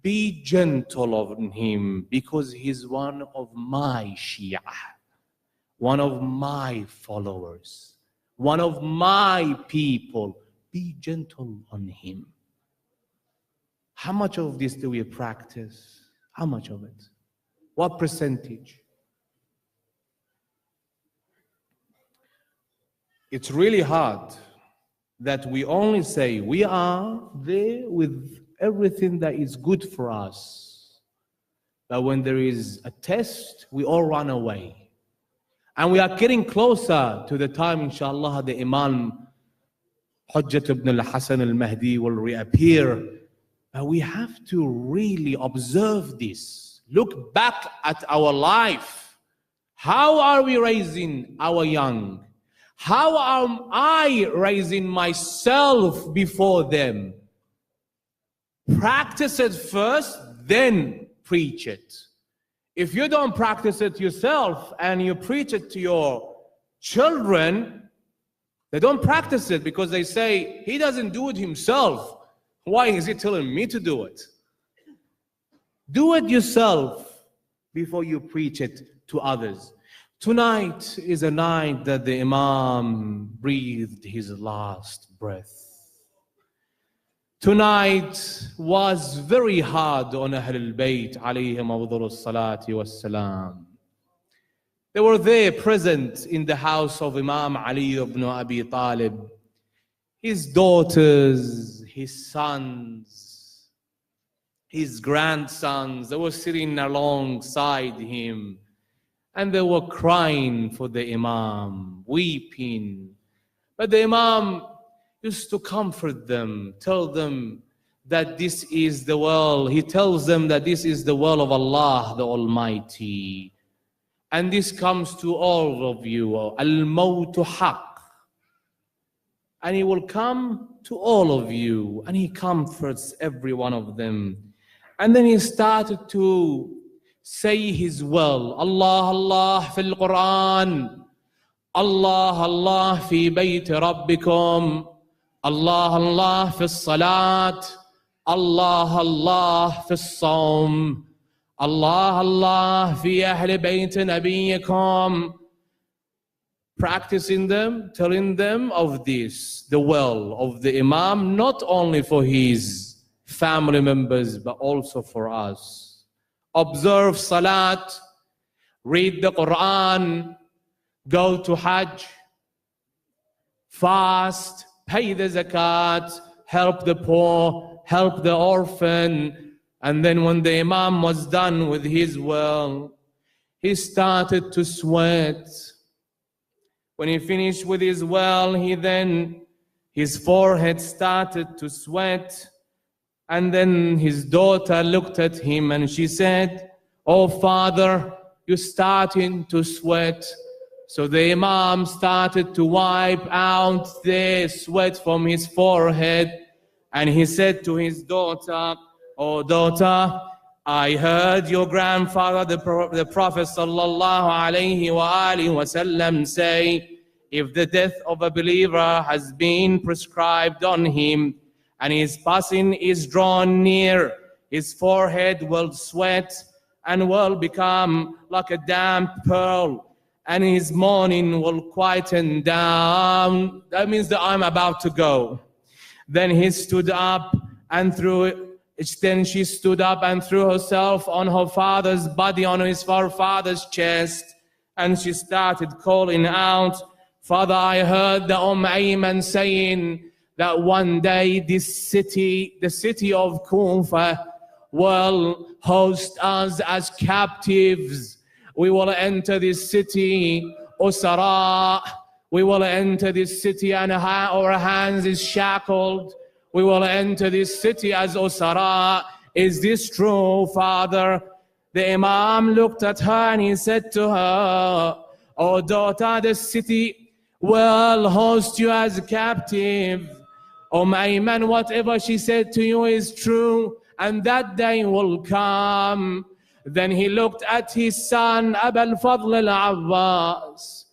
be gentle on him, because he's one of my Shia, one of my followers, one of my people. Be gentle on him. How much of this do we practice? How much of it? What percentage? It's really hard that we only say we are there with everything that is good for us. But when there is a test, we all run away. And we are getting closer to the time, inshallah, the Imam Hujjat ibn al-Hassan al-Mahdi will reappear. But we have to really observe this. Look back at our life. How are we raising our young? How am I raising myself before them? Practice it first, then preach it. If you don't practice it yourself and you preach it to your children, they don't practice it because they say, he doesn't do it himself. Why is he telling me to do it? Do it yourself before you preach it to others. Tonight is a night that the Imam breathed his last breath. Tonight was very hard on Ahl al-Bayt alayhim afdalu salati wassalam. They were there present in the house of Imam Ali ibn Abi Talib. His daughters, his sons, his grandsons, they were sitting alongside him. And they were crying for the Imam, weeping. But the Imam used to comfort them, tell them that this is the will. He tells them that this is the will of Allah, the Almighty. And this comes to all of you. Al-mawtu haq. And he will come to all of you. And he comforts every one of them. And then he started to say his will. Allah, Allah fil Quran. Allah, Allah fi bayt rabbikum. Allah, Allah fi salat. Allah, Allah fi sawm. Allah, Allah fi ahli bayt nabiyyikum. Practicing them, telling them of this, the will of the Imam, not only for his family members, but also for us. Observe Salat, read the Quran, go to Hajj, fast, pay the zakat, help the poor, help the orphan, And then when the Imam was done with his well, he started to sweat. When he finished with his well, his forehead started to sweat. And then his daughter looked at him and she said, "Oh father, you're starting to sweat." So the Imam started to wipe out the sweat from his forehead. And he said to his daughter, "Oh daughter, I heard your grandfather, the Prophet sallallahu alaihi wasallam say, if the death of a believer has been prescribed on him and his passing is drawn near, his forehead will sweat and will become like a damp pearl, and his mourning will quieten down." That means that I'm about to go. Then he stood up and she stood up and threw herself on her father's body, on his forefather's chest, and she started calling out, "Father, I heard the Ayman saying that one day this city, the city of Kufa, will host us as captives. We will enter this city, Usara. We will enter this city and our hands is shackled. We will enter this city as Usara. Is this true, Father?" The Imam looked at her and he said to her, "Oh daughter, the city will host you as a captive. Ayman, whatever she said to you is true, and that day will come." Then he looked at his son, Aba al-Fadl al-Abbas.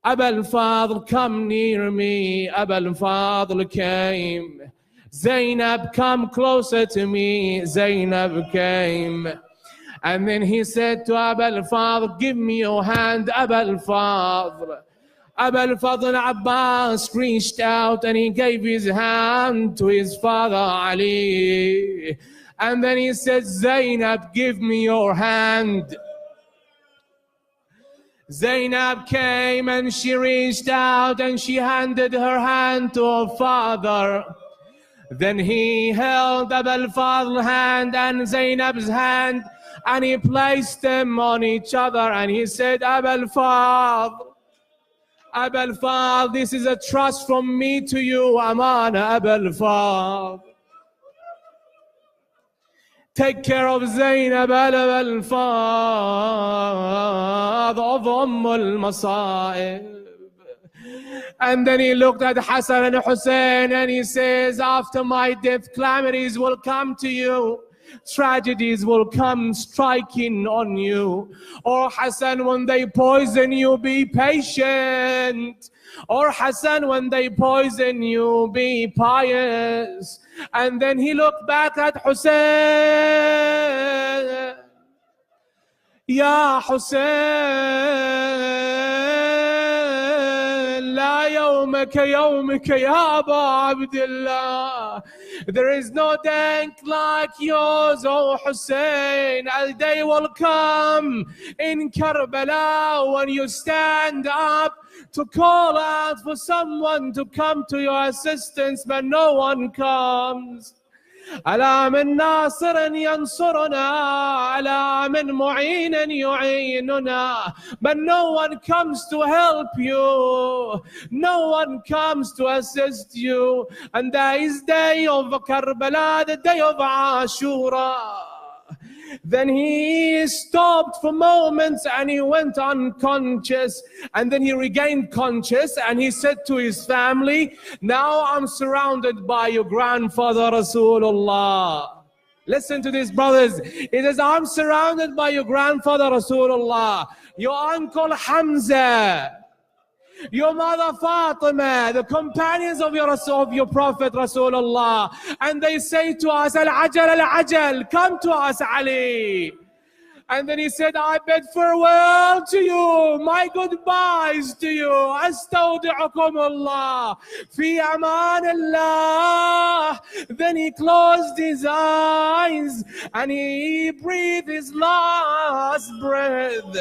"Aba al-Fadl, come near me." Aba al-Fadl came. "Zainab, come closer to me." Zainab came. And then he said to Aba al-Fadl, "Give me your hand, Aba al-Fadl." Aba al-Fadl Abbas reached out and he gave his hand to his father Ali. And then he said, "Zainab, give me your hand." Zainab came and she reached out and she handed her hand to her father. Then he held Aba al-Fadl's hand and Zainab's hand and he placed them on each other and he said, "Aba al-Fadl, Aba al-Fadl, this is a trust from me to you, Amana, Aba al-Fadl. Take care of Zainab, Aba al-Fadl, of al-Masa'ib." And then he looked at Hassan and Hussein and he says, "After my death, calamities will come to you. Tragedies will come striking on you. Or Hassan, when they poison you, be patient. Or Hassan, when they poison you, be pious." And then he looked back at Hussein. "Ya Hussein, la yawmaka yawmaka ya Aba Abdullah. There is no day like yours, O Hussein. A day will come in Karbala when you stand up to call out for someone to come to your assistance, but no one comes. ألا من ناصر ينصرنا ألا من معين يعيننا." But no one comes to help you. No one comes to assist you. And that is day of Karbala, the day of Ashura. Then he stopped for moments and he went unconscious. And then he regained conscious and he said to his family, "Now I'm surrounded by your grandfather Rasulullah." Listen to this, brothers. He says, "I'm surrounded by your grandfather Rasulullah, your uncle Hamza, your mother Fatima, the companions of your Prophet Rasulullah." And they say to us, "Al-Ajal, Al-Ajal, come to us, Ali." And then he said, "I bid farewell to you, my goodbyes to you. Astawdi'ukum Allah, fi aman Allah." Then he closed his eyes and he breathed his last breath.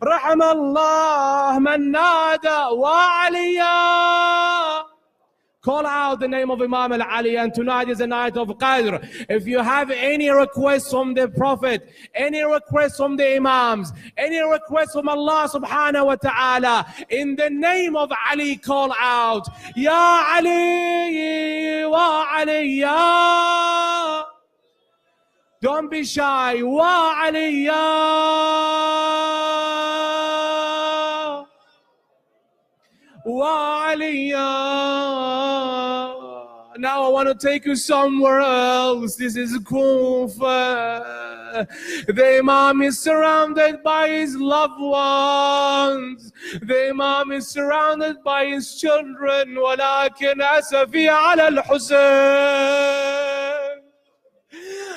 Raham Allah man nada wa aliya Call out the name of Imam al-Ali, and tonight is the night of Qadr. If you have any requests from the Prophet, any requests from the Imams, any requests from Allah subhanahu wa ta'ala, in the name of Ali, call out, Ya Ali, wa Ali, ya. Don't be shy, wa Ali, ya. Wa Ali, ya. Now I want to take you somewhere else. This is Kufa. The Imam is surrounded by his loved ones. The Imam is surrounded by his children. ولكن أسفي على الحسين.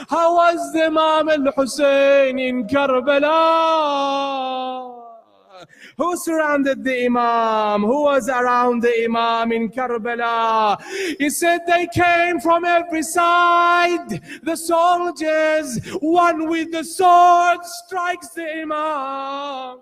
How was the Imam al-Hussein in Karbala? Who surrounded the Imam? Who was around the Imam in Karbala? He said they came from every side. The soldiers, one with the sword, strikes the Imam.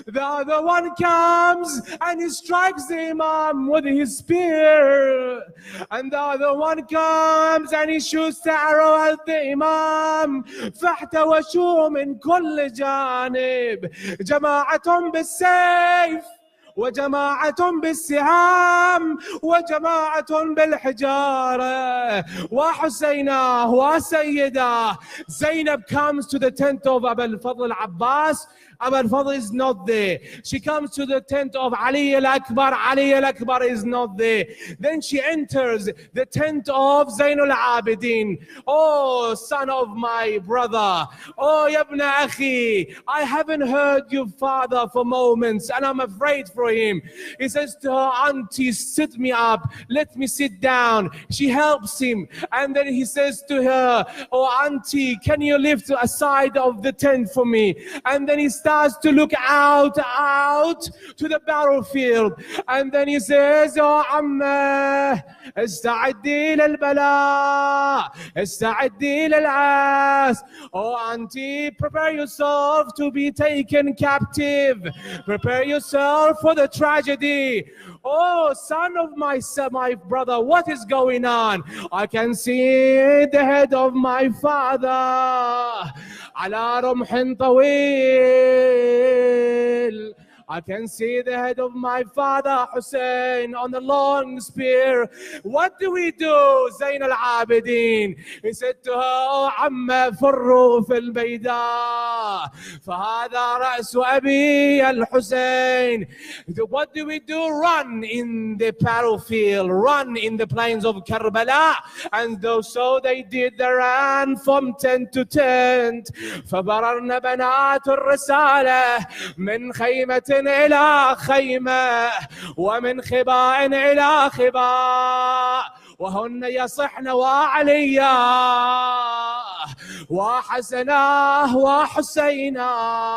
The other one comes and he strikes the Imam with his spear. And the other one comes and he shoots the arrow at the Imam. فاحتوشوا من كل جانب جماعة بالسيف وجماعة بالسهام وجماعة بالحجارة وحسيناه وسيداه. Zainab comes to the tent of Abu al-Fadl Abbas. Abu al-Fadl is not there. She comes to the tent of Ali al-Akbar. Ali al-Akbar is not there. Then she enters the tent of Zainul Abidin. Oh, son of my brother. Oh, yabna akhi. I haven't heard your father for moments and I'm afraid for him. He says to her, auntie, sit me up. Let me sit down. She helps him. And then he says to her, oh, auntie, can you lift aside of the tent for me? And then he starts to look out to the battlefield. And then he says, oh, Amma, استعدي للبلاء, استعدي للعاس. Oh, auntie, prepare yourself to be taken captive. Prepare yourself for the tragedy. Oh, son of my brother, what is going on? I can see the head of my father. على رمح طويل. I can see the head of my father Hussein on the long spear. What do we do, Zain al-Abidin? He said to her, oh, عم فروا في البيداء فهذا رأس أبي الحسين. What do we do? Run in the battlefield, run in the plains of Karbala. And so they did. They ran from tent to tent. فبررن بنات الرسالة من خيمة إلى خيمة ومن خباء إلى خباء وهن يصحن وعليا وحسناه وحسيناه.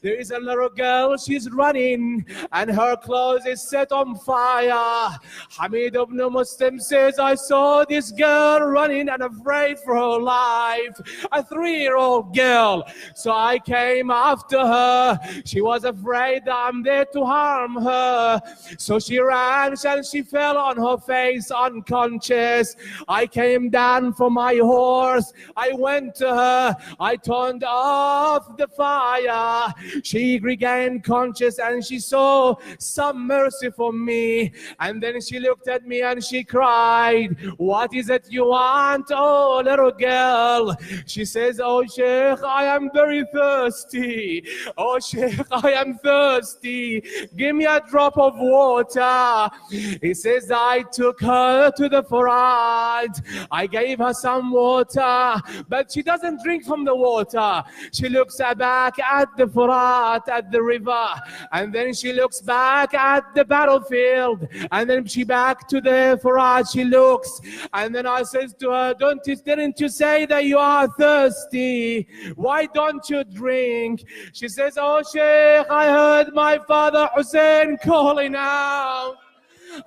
There is a little girl, she's running and her clothes is set on fire. Hamid ibn Muslim says, I saw this girl running and afraid for her life, a 3-year-old girl. So I came after her. She was afraid that I'm there to harm her. So she ran and she fell on her face unconscious. I came down from my horse. I went to her. I turned off the fire. She regained conscious and she saw some mercy for me. And then she looked at me and she cried, what is it you want, oh little girl? She says, oh Sheikh, I am very thirsty. Oh Sheikh, I am thirsty. Give me a drop of water. He says, I took her to the Furat. I gave her some water, but she doesn't drink from the water. She looks back at the Furat, at the river, and then she looks back at the battlefield, and then she back to the Furat. She looks, and then I says to her, didn't you say that you are thirsty? Why don't you drink? She says, oh Sheikh, I heard my father Hussein calling out,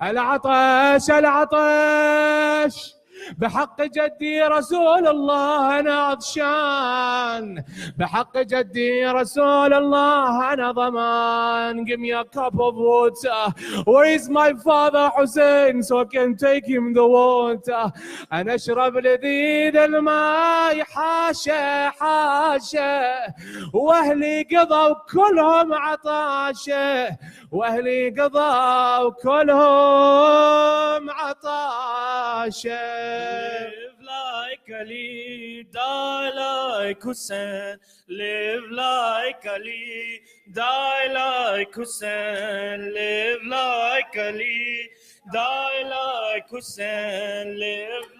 العطش العطش بحق جدي رسول الله أنا عطشان، بحق جدي رسول الله أنا ضمان. Give me a cup of water. Where is my father Hussein so I can take him the water. أنا أشرب لذيذ الماء حاشا حاشا، وأهلي قضوا كلهم عطاشة، وأهلي قضوا كلهم عطاشة. Live like Ali, die like Hussein. Live like Ali, die like Hussein. Live like Ali, die like Hussein. Live